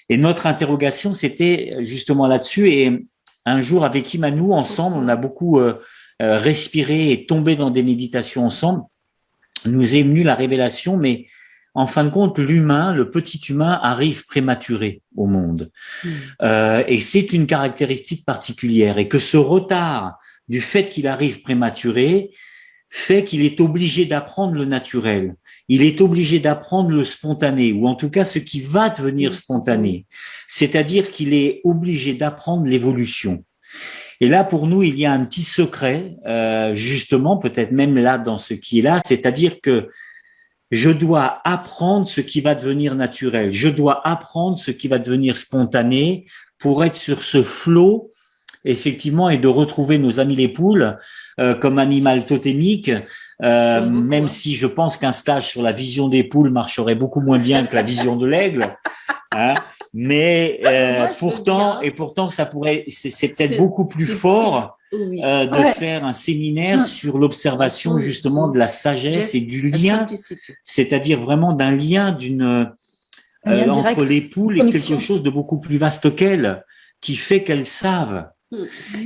Speaker 3: Et notre interrogation, c'était justement là-dessus. Et un jour, avec Imanu, ensemble, on a beaucoup respiré et tombé dans des méditations ensemble. Nous est venue la révélation, mais en fin de compte, l'humain, le petit humain, arrive prématuré au monde. Et c'est une caractéristique particulière. Et que ce retard du fait qu'il arrive prématuré fait qu'il est obligé d'apprendre le naturel. Il est obligé d'apprendre le spontané, ou en tout cas ce qui va devenir spontané. C'est-à-dire qu'il est obligé d'apprendre l'évolution. Et là, pour nous, il y a un petit secret, justement, peut-être même là, dans ce qui est là, c'est-à-dire que je dois apprendre ce qui va devenir naturel. Je dois apprendre ce qui va devenir spontané pour être sur ce flot, effectivement, et de retrouver nos amis les poules comme animal totémique, même si je pense qu'un stage sur la vision des poules marcherait beaucoup moins bien que la vision de l'aigle. Hein. Mais pourtant, ça pourrait, c'est peut-être beaucoup plus fort de faire un séminaire sur l'observation justement de la sagesse et du lien, c'est-à-dire vraiment d'un lien entre les poules et quelque chose de beaucoup plus vaste qu'elles, qui fait qu'elles savent.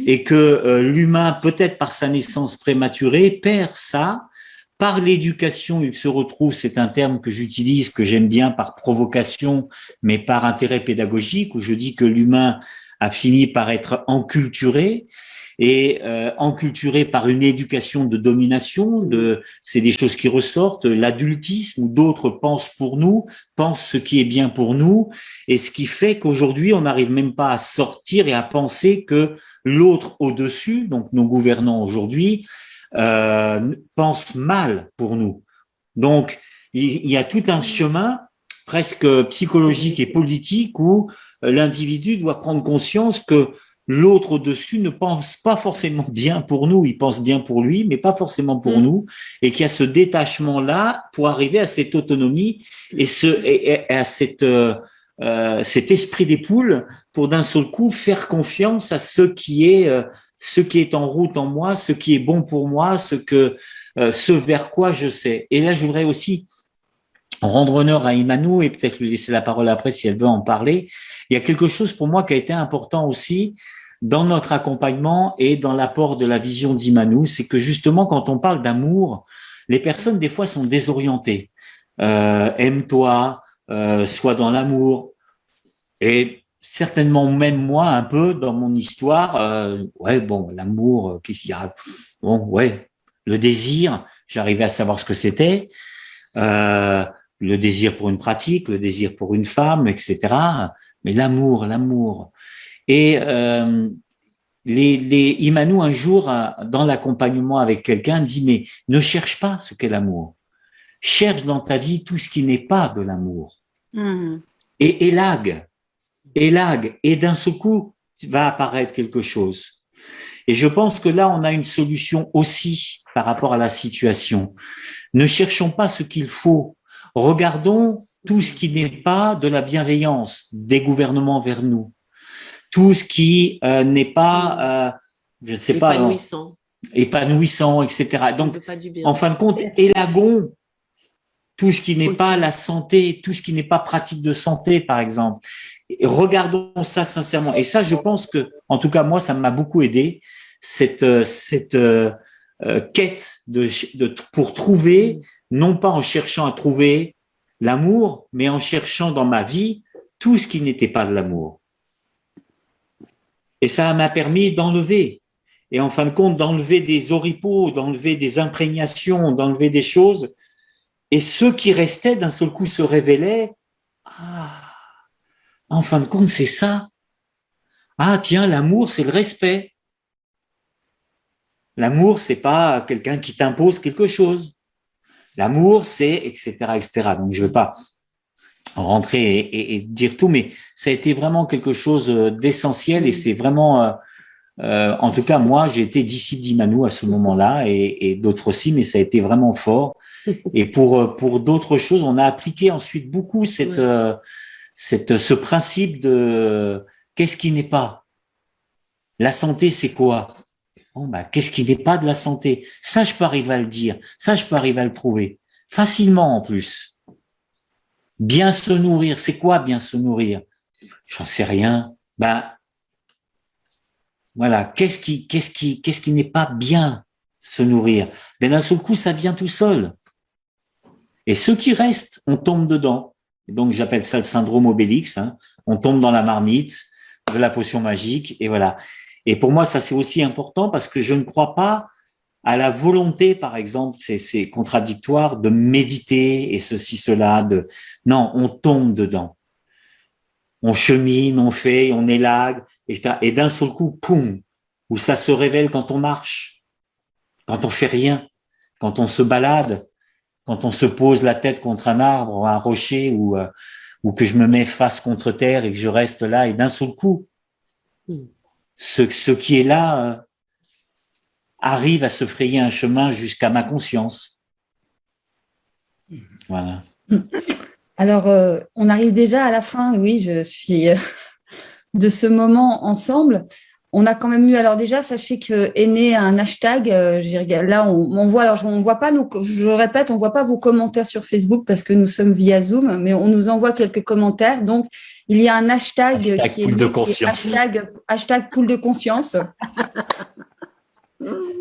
Speaker 3: Et que l'humain, peut-être par sa naissance prématurée, perd ça. Par l'éducation, il se retrouve, c'est un terme que j'utilise, que j'aime bien par provocation, mais par intérêt pédagogique, où je dis que l'humain a fini par être enculturé, et enculturé par une éducation de domination, c'est des choses qui ressortent, l'adultisme, où d'autres pensent pour nous, pensent ce qui est bien pour nous, et ce qui fait qu'aujourd'hui, on n'arrive même pas à sortir et à penser que l'autre au-dessus, donc nos gouvernants aujourd'hui, pense mal pour nous. Donc, il y a tout un chemin presque psychologique et politique où l'individu doit prendre conscience que l'autre au-dessus ne pense pas forcément bien pour nous, il pense bien pour lui, mais pas forcément pour nous, et qu'il y a ce détachement-là pour arriver à cette autonomie et à cet esprit des poules pour d'un seul coup faire confiance à ce qui est en route en moi, ce qui est bon pour moi, ce vers quoi je sais. Et là, je voudrais aussi rendre honneur à Imanu et peut-être lui laisser la parole après si elle veut en parler. Il y a quelque chose pour moi qui a été important aussi dans notre accompagnement et dans l'apport de la vision d'Imanu, c'est que justement, quand on parle d'amour, les personnes, des fois, sont désorientées. Aime-toi, sois dans l'amour. Et certainement même moi, un peu, dans mon histoire, l'amour, qu'est-ce qu'il y a? Bon, ouais, le désir, j'arrivais à savoir ce que c'était. Le désir pour une pratique, le désir pour une femme, etc. Mais l'amour. Et Imanu, un jour, dans l'accompagnement avec quelqu'un, dit, mais ne cherche pas ce qu'est l'amour. Cherche dans ta vie tout ce qui n'est pas de l'amour. Et élague. Et d'un seul coup, va apparaître quelque chose. Et je pense que là, on a une solution aussi par rapport à la situation. Ne cherchons pas ce qu'il faut. Regardons tout ce qui n'est pas de la bienveillance des gouvernements vers nous. Tout ce qui n'est pas, je ne sais pas, épanouissant, etc. Donc, en fin de compte, élaguons tout ce qui n'est pas la santé, tout ce qui n'est pas pratique de santé, par exemple. Et regardons ça sincèrement. Et ça, je pense que, en tout cas, moi, ça m'a beaucoup aidé, cette quête pour trouver, non pas en cherchant à trouver l'amour, mais en cherchant dans ma vie tout ce qui n'était pas de l'amour. Et ça m'a permis d'enlever. Et en fin de compte, d'enlever des oripeaux, d'enlever des imprégnations, d'enlever des choses. Et ceux qui restaient, d'un seul coup, se révélaient. Ah, en fin de compte, c'est ça. Ah, tiens, l'amour, c'est le respect. L'amour, c'est pas quelqu'un qui t'impose quelque chose. L'amour, c'est etc., etc. Donc, je ne veux pas rentrer et dire tout, mais ça a été vraiment quelque chose d'essentiel et c'est vraiment, en tout cas, moi, j'ai été disciple d'Immanuel à ce moment-là et d'autres aussi, mais ça a été vraiment fort. Et pour d'autres choses, on a appliqué ensuite beaucoup ce principe de qu'est-ce qui n'est pas? La santé, c'est quoi? Bon, bah, qu'est-ce qui n'est pas de la santé? Ça, je peux arriver à le dire. Ça, je peux arriver à le prouver. Facilement, en plus. Bien se nourrir, c'est quoi bien se nourrir? J'en sais rien. Ben, voilà. Qu'est-ce qui n'est pas bien se nourrir? Ben, d'un seul coup, ça vient tout seul. Et ceux qui restent, on tombe dedans. Et donc, j'appelle ça le syndrome Obélix, hein. On tombe dans la marmite de la potion magique et voilà. Et pour moi, ça, c'est aussi important parce que je ne crois pas à la volonté, par exemple, c'est contradictoire, de méditer et ceci, cela. Non, on tombe dedans. On chemine, on fait, on élague, etc. Et d'un seul coup, poum, où ça se révèle quand on marche, quand on fait rien, quand on se balade, quand on se pose la tête contre un arbre, un rocher, ou que je me mets face contre terre et que je reste là, et d'un seul coup, ce qui est là arrive à se frayer un chemin jusqu'à ma conscience. Voilà.
Speaker 1: Alors, on arrive déjà à la fin, oui, je suis de ce moment ensemble. On a quand même eu, alors déjà, sachez que est né un hashtag, là, on voit, alors on voit pas, je répète, on voit pas vos commentaires sur Facebook parce que nous sommes via Zoom, mais on nous envoie quelques commentaires. Donc, il y a un hashtag qui est hashtag poule de conscience.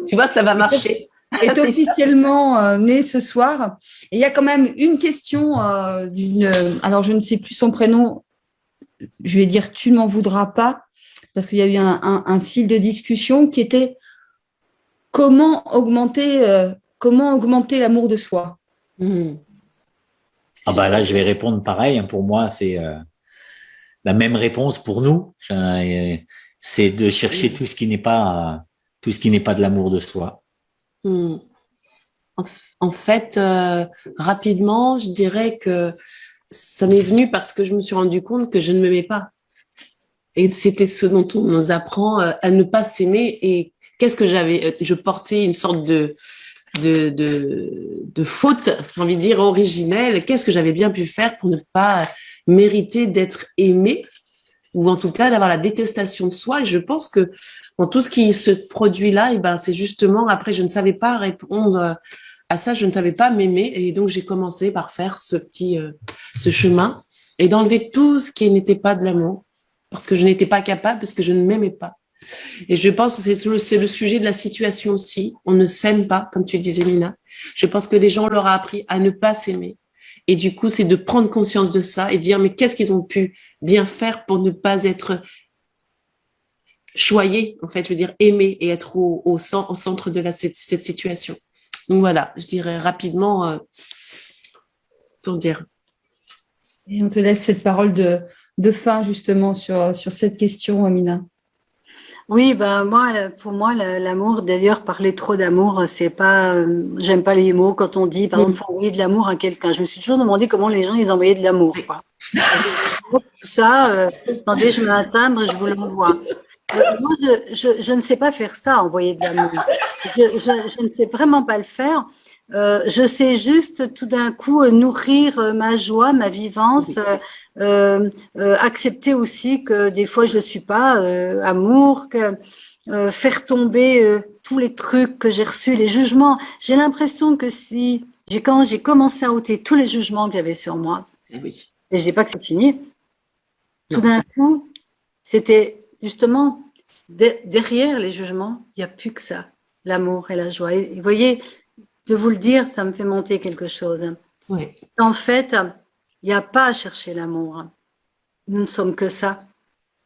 Speaker 5: Tu vois, ça va marcher.
Speaker 1: Est officiellement né ce soir. Et il y a quand même une question alors je ne sais plus son prénom, je vais dire tu ne m'en voudras pas, parce qu'il y a eu un fil de discussion qui était comment augmenter l'amour de soi.
Speaker 3: Ah bah là, je vais répondre pareil. Pour moi, c'est la même réponse pour nous. C'est de chercher tout ce qui n'est pas de l'amour de soi.
Speaker 5: En fait, rapidement, je dirais que ça m'est venu parce que je me suis rendu compte que je ne m'aimais pas. Et c'était ce dont on nous apprend à ne pas s'aimer. Et qu'est-ce que je portais une sorte de faute, j'ai envie de dire, originelle. Qu'est-ce que j'avais bien pu faire pour ne pas mériter d'être aimée, ou en tout cas d'avoir la détestation de soi. Et je pense que dans tout ce qui se produit là, et ben c'est justement, après, je ne savais pas répondre à ça, je ne savais pas m'aimer. Et donc, j'ai commencé par faire ce chemin et d'enlever tout ce qui n'était pas de l'amour, parce que je n'étais pas capable, parce que je ne m'aimais pas. Et je pense que c'est le sujet de la situation aussi. On ne s'aime pas, comme tu disais, Nina. Je pense que les gens, on leur a appris à ne pas s'aimer. Et du coup, c'est de prendre conscience de ça et dire, mais qu'est-ce qu'ils ont pu bien faire pour ne pas être choyés, en fait, je veux dire, aimés et être au centre de cette situation. Donc voilà, je dirais rapidement, pour dire.
Speaker 1: Et on te laisse cette parole de fin, justement, sur cette question, Amina.
Speaker 2: Oui, ben pour moi, l'amour, d'ailleurs, parler trop d'amour, c'est pas, j'aime pas les mots quand on dit, par exemple, faut envoyer de l'amour à quelqu'un. Je me suis toujours demandé comment les gens ils envoyaient de l'amour, quoi. Tout ça, attendez, je mets un timbre et je vous l'envoie. Moi, je ne sais pas faire ça, envoyer de l'amour. Je ne sais vraiment pas le faire. Je sais juste tout d'un coup nourrir ma joie, ma vivance, accepter aussi que des fois je suis pas amour, que faire tomber tous les trucs que j'ai reçus, les jugements. J'ai l'impression que quand j'ai commencé à ôter tous les jugements qu'il y avait sur moi, et je dis pas que c'est fini, tout d'un coup, c'était justement derrière les jugements, il n'y a plus que ça, l'amour et la joie. Et vous voyez, de vous le dire, ça me fait monter quelque chose.
Speaker 5: Oui.
Speaker 2: En fait, il n'y a pas à chercher l'amour. Nous ne sommes que ça.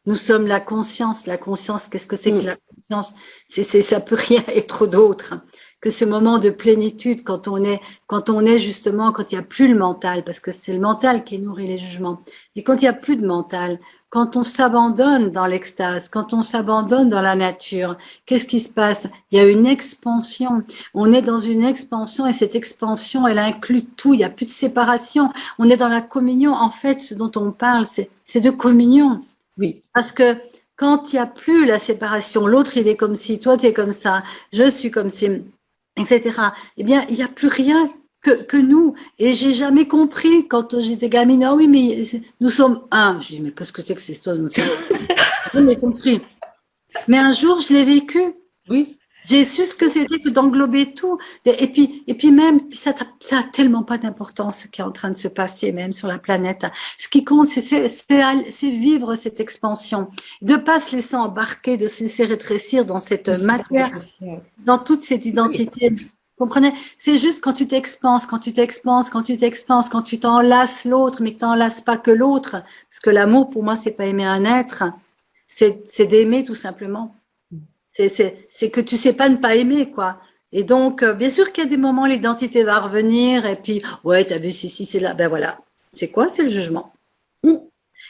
Speaker 2: Nous sommes la conscience. La conscience, qu'est-ce que c'est que la conscience? Ça peut rien être d'autre. que ce moment de plénitude quand on est justement, quand il n'y a plus le mental, parce que c'est le mental qui nourrit les jugements. Et quand il n'y a plus de mental, quand on s'abandonne dans l'extase, quand on s'abandonne dans la nature, qu'est-ce qui se passe? Il y a une expansion. On est dans une expansion et cette expansion, elle inclut tout. Il n'y a plus de séparation. On est dans la communion. En fait, ce dont on parle, c'est de communion.
Speaker 5: Oui.
Speaker 2: Parce que quand il n'y a plus la séparation, l'autre il est comme ci, toi tu es comme ça, je suis comme ci, etc. Eh bien, il n'y a plus rien que nous. Et j'ai jamais compris quand j'étais gamine, ah oui, mais nous sommes un. Je dis, mais qu'est-ce que c'est que cette histoire? J'ai jamais compris. Mais un jour, je l'ai vécu.
Speaker 5: Oui.
Speaker 2: J'ai su ce que c'était que d'englober tout. Et puis même, ça a tellement pas d'importance ce qui est en train de se passer, même sur la planète. Ce qui compte, c'est vivre cette expansion, de pas se laisser embarquer, de se laisser rétrécir dans cette matière, dans toute cette identité. Vous comprenez? C'est juste quand tu t'expanses, quand tu t'enlaces l'autre, mais que tu n'enlaces pas que l'autre. Parce que l'amour, pour moi, c'est pas aimer un être, c'est d'aimer tout simplement. C'est que tu sais pas ne pas aimer, quoi. Et donc, bien sûr qu'il y a des moments, l'identité va revenir, et puis, ouais, t'as vu ceci, c'est là, ben voilà. C'est quoi? C'est le jugement.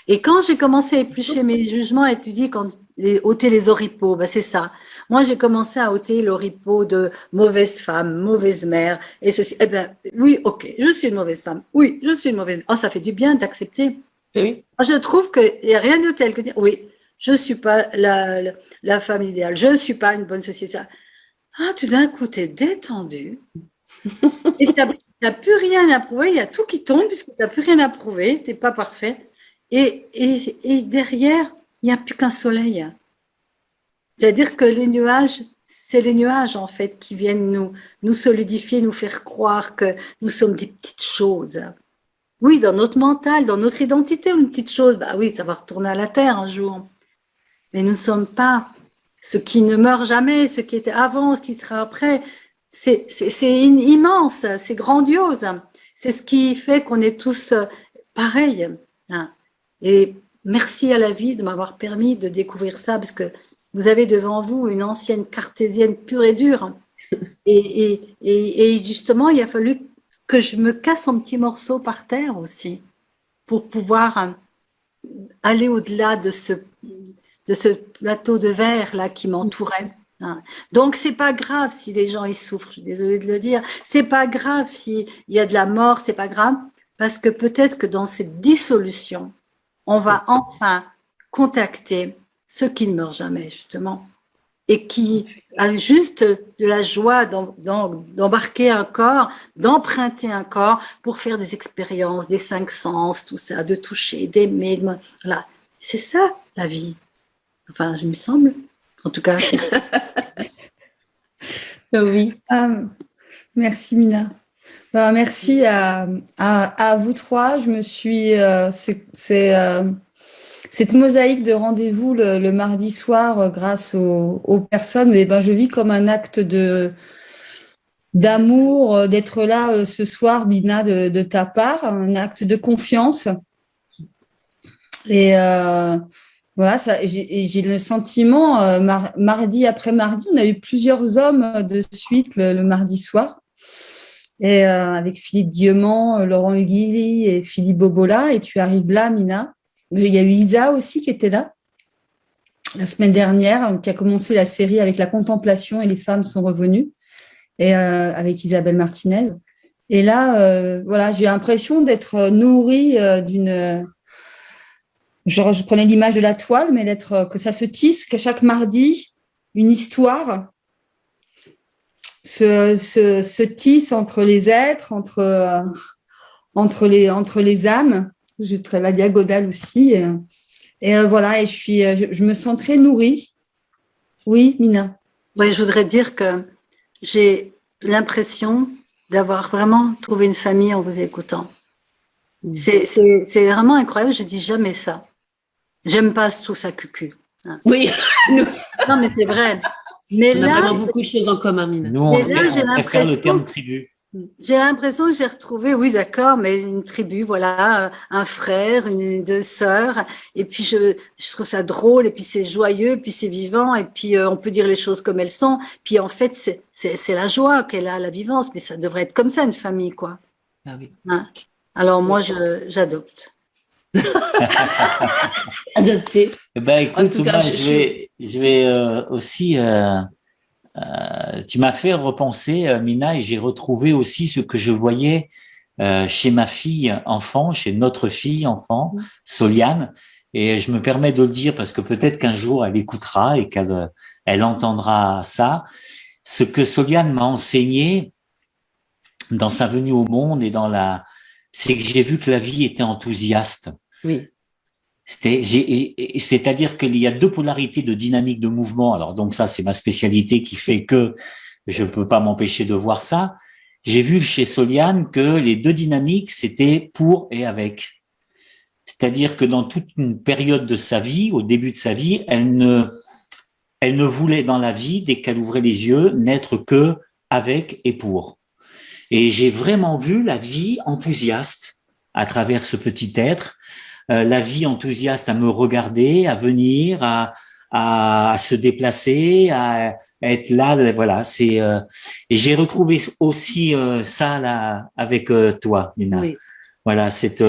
Speaker 2: Et quand j'ai commencé à éplucher mes jugements, et tu dis, ôter les oripeaux, ben c'est ça. Moi, j'ai commencé à ôter l'oripeau de mauvaise femme, mauvaise mère, et ceci. Eh ben, oui, ok, je suis une mauvaise femme. Oui, je suis une mauvaise mère. Oh, ça fait du bien d'accepter.
Speaker 5: Oui.
Speaker 2: Je trouve qu'il n'y a rien de tel que dire, oui, je ne suis pas la femme idéale, je ne suis pas une bonne société. Ah, tout d'un coup, tu es détendu et tu n'as plus rien à prouver, il y a tout qui tombe puisque tu n'as plus rien à prouver, tu n'es pas parfait. Et derrière, il n'y a plus qu'un soleil. C'est-à-dire que les nuages, c'est les nuages en fait qui viennent nous solidifier, nous faire croire que nous sommes des petites choses. Oui, dans notre mental, dans notre identité, une petite chose, bah oui, ça va retourner à la terre un jour. Mais nous ne sommes pas ce qui ne meurt jamais, ce qui était avant, ce qui sera après. C'est immense, c'est grandiose. C'est ce qui fait qu'on est tous pareils. Et merci à la vie de m'avoir permis de découvrir ça, parce que vous avez devant vous une ancienne cartésienne pure et dure. Et justement, il a fallu que je me casse en petits morceaux par terre aussi, pour pouvoir aller au-delà de ce plateau de verre là qui m'entourait. Donc c'est pas grave si les gens ils souffrent, je suis désolée de le dire. C'est pas grave s'il y a de la mort, c'est pas grave, parce que peut-être que dans cette dissolution, on va enfin contacter ceux qui ne meurent jamais justement, et qui a juste de la joie d'embarquer un corps, d'emprunter un corps pour faire des expériences, des 5 sens, tout ça, de toucher, d'aimer. Voilà. C'est ça la vie. Enfin, je me semble. En tout cas, c'est ça.
Speaker 5: Oui.
Speaker 1: Merci Mina. Merci à vous trois. Je me suis. Cette mosaïque de rendez-vous le mardi soir grâce aux personnes, eh ben, je vis comme un acte d'amour, d'être là ce soir, Mina, de ta part, un acte de confiance. Et voilà, j'ai le sentiment, mardi après mardi, on a eu plusieurs hommes de suite le mardi soir. Et avec Philippe Guillemont, Laurent Huguili et Philippe Bobola. Et tu arrives là, Mina. Il y a eu Isa aussi qui était là la semaine dernière, qui a commencé la série avec la contemplation et les femmes sont revenues, et avec Isabelle Martinez. Et là, voilà, j'ai l'impression d'être nourrie d'une. Je prenais l'image de la toile, mais que ça se tisse, que chaque mardi, une histoire se tisse entre les êtres, entre les âmes. J'ai la diagonale aussi. Et voilà, et je me sens très nourrie. Oui, Mina.
Speaker 2: Oui, je voudrais dire que j'ai l'impression d'avoir vraiment trouvé une famille en vous écoutant. C'est vraiment incroyable, je dis jamais ça. J'aime pas tout ça cucu.
Speaker 5: Oui.
Speaker 2: Non, mais c'est vrai. Mais
Speaker 5: on a vraiment beaucoup de choses en commun, Mina.
Speaker 3: Nous, on préfère le terme tribu.
Speaker 2: J'ai l'impression que j'ai retrouvé, oui, d'accord, mais une tribu, voilà, un frère, deux sœurs, et puis je trouve ça drôle, et puis c'est joyeux, et puis c'est vivant, et puis on peut dire les choses comme elles sont, puis en fait, c'est la joie qu'elle a, la vivance, mais ça devrait être comme ça, une famille, quoi.
Speaker 5: Ah oui.
Speaker 2: Hein? Alors moi, j'adopte.
Speaker 5: Adopté.
Speaker 3: Ben,
Speaker 5: En
Speaker 3: écoute,
Speaker 5: tout cas,
Speaker 3: moi, je vais aussi. Tu m'as fait repenser, Mina, et j'ai retrouvé aussi ce que je voyais chez ma fille enfant, chez notre fille enfant, Soliane. Et je me permets de le dire parce que peut-être qu'un jour elle écoutera et qu'elle entendra ça. Ce que Soliane m'a enseigné dans sa venue au monde c'est que j'ai vu que la vie était enthousiaste.
Speaker 5: Oui.
Speaker 3: C'est-à-dire qu'il y a deux polarités de dynamique de mouvement. Alors donc ça, c'est ma spécialité qui fait que je peux pas m'empêcher de voir ça. J'ai vu chez Soliane que les deux dynamiques, c'était pour et avec. C'est-à-dire que dans toute une période de sa vie, au début de sa vie, elle ne voulait dans la vie, dès qu'elle ouvrait les yeux, n'être que avec et pour. Et j'ai vraiment vu la vie enthousiaste à travers ce petit être. La vie enthousiaste à me regarder, à venir, à se déplacer, à être là. Voilà, et j'ai retrouvé aussi ça là avec toi, Nina.
Speaker 5: Oui.
Speaker 3: Voilà, cette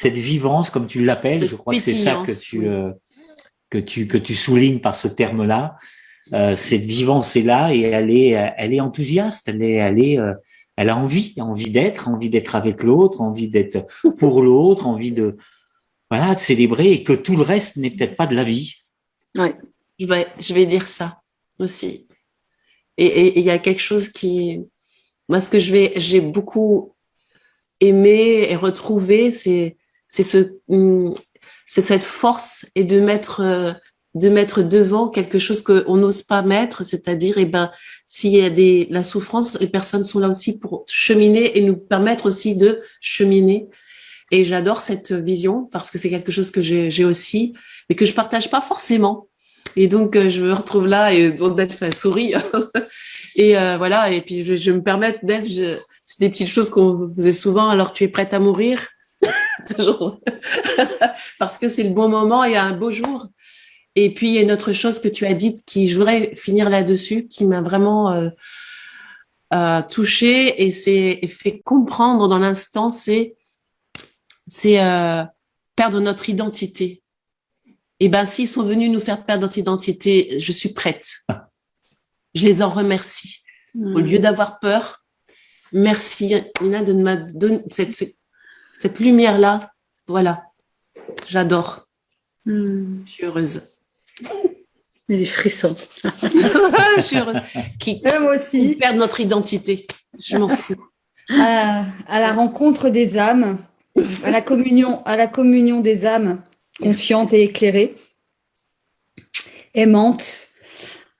Speaker 3: vivance, comme tu l'appelles, je crois que c'est ça que tu soulignes par ce terme-là. Cette vivance est là et elle est enthousiaste. Elle a envie d'être avec l'autre, envie d'être pour l'autre, envie de célébrer et que tout le reste n'est peut-être pas de la vie.
Speaker 2: Ouais.
Speaker 5: Je vais dire ça aussi. Et il y a quelque chose moi, j'ai beaucoup aimé et retrouvé, c'est cette force et de mettre devant quelque chose qu'on n'ose pas mettre, c'est-à-dire, s'il y a la souffrance, les personnes sont là aussi pour cheminer et nous permettre aussi de cheminer. Et j'adore cette vision parce que c'est quelque chose que j'ai aussi, mais que je partage pas forcément. Et donc, je me retrouve là et Delphes sourit. Et voilà. Et puis, je me permets, Delphes, c'est des petites choses qu'on faisait souvent. Alors, tu es prête à mourir? Toujours. Parce que c'est le bon moment et un beau jour. Et puis, il y a une autre chose que tu as dite je voudrais finir là-dessus, qui m'a vraiment touchée et fait comprendre dans l'instant, c'est perdre notre identité. Et s'ils sont venus nous faire perdre notre identité, je suis prête. Je les en remercie. Au lieu d'avoir peur, merci, Nina, de me donner cette lumière-là. Voilà, j'adore. Je suis heureuse.
Speaker 2: Mais des frissons.
Speaker 5: Je suis heureuse.
Speaker 1: Moi aussi.
Speaker 5: Perdre notre identité. Je m'en fous.
Speaker 1: À la rencontre des âmes, à la communion des âmes conscientes et éclairées, aimantes.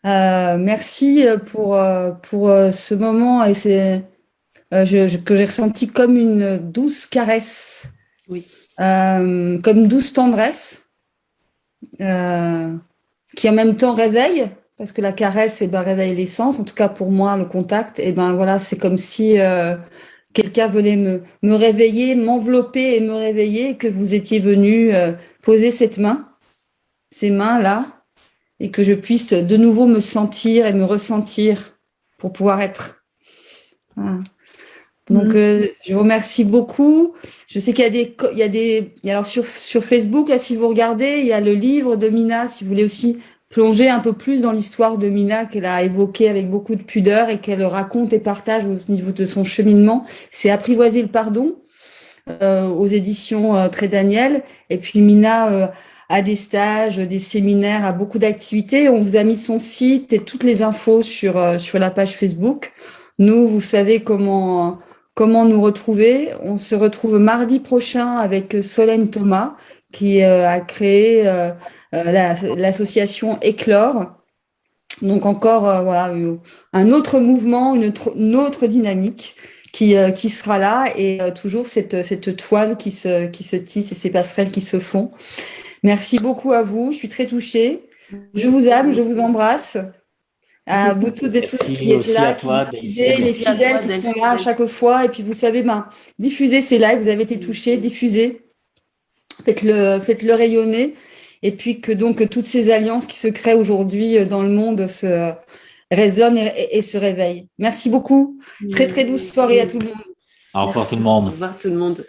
Speaker 1: Merci pour ce moment et que j'ai ressenti comme une douce caresse,
Speaker 5: oui.
Speaker 1: Comme douce tendresse, qui en même temps réveille, parce que la caresse réveille l'essence. En tout cas pour moi, le contact, voilà, c'est comme si quelqu'un venait me réveiller, m'envelopper et me réveiller, et que vous étiez venu poser ces mains-là, et que je puisse de nouveau me sentir et me ressentir pour pouvoir être. Voilà. Donc, je vous remercie beaucoup. Je sais qu'il y a alors sur Facebook, là, si vous regardez, il y a le livre de Mina, si vous voulez aussi plonger un peu plus dans l'histoire de Mina qu'elle a évoquée avec beaucoup de pudeur et qu'elle raconte et partage au niveau de son cheminement. C'est Apprivoiser le pardon aux éditions Très Daniel. Et puis Mina a des stages, des séminaires, a beaucoup d'activités. On vous a mis son site et toutes les infos sur la page Facebook. Nous, vous savez comment nous retrouver. On se retrouve mardi prochain avec Solène Thomas qui a créé l'association Éclore. Donc encore voilà, un autre mouvement, une autre dynamique qui sera là et toujours cette toile qui se tisse et ces passerelles qui se font. Merci beaucoup à vous, je suis très touchée. Je vous aime, je vous embrasse À vous toutes et tous
Speaker 3: Merci
Speaker 1: qui êtes
Speaker 3: aussi
Speaker 1: là,
Speaker 3: à toi,
Speaker 1: les
Speaker 3: Delphine.
Speaker 1: fidèles qui sont là à chaque fois. Et puis, vous savez, diffusez ces lives, vous avez été touchés, diffusez, faites-le rayonner. Et puis que toutes ces alliances qui se créent aujourd'hui dans le monde se résonnent et se réveillent. Merci beaucoup. Très, très douce soirée à tout le monde.
Speaker 3: Au revoir tout le monde.
Speaker 5: Au revoir tout le monde.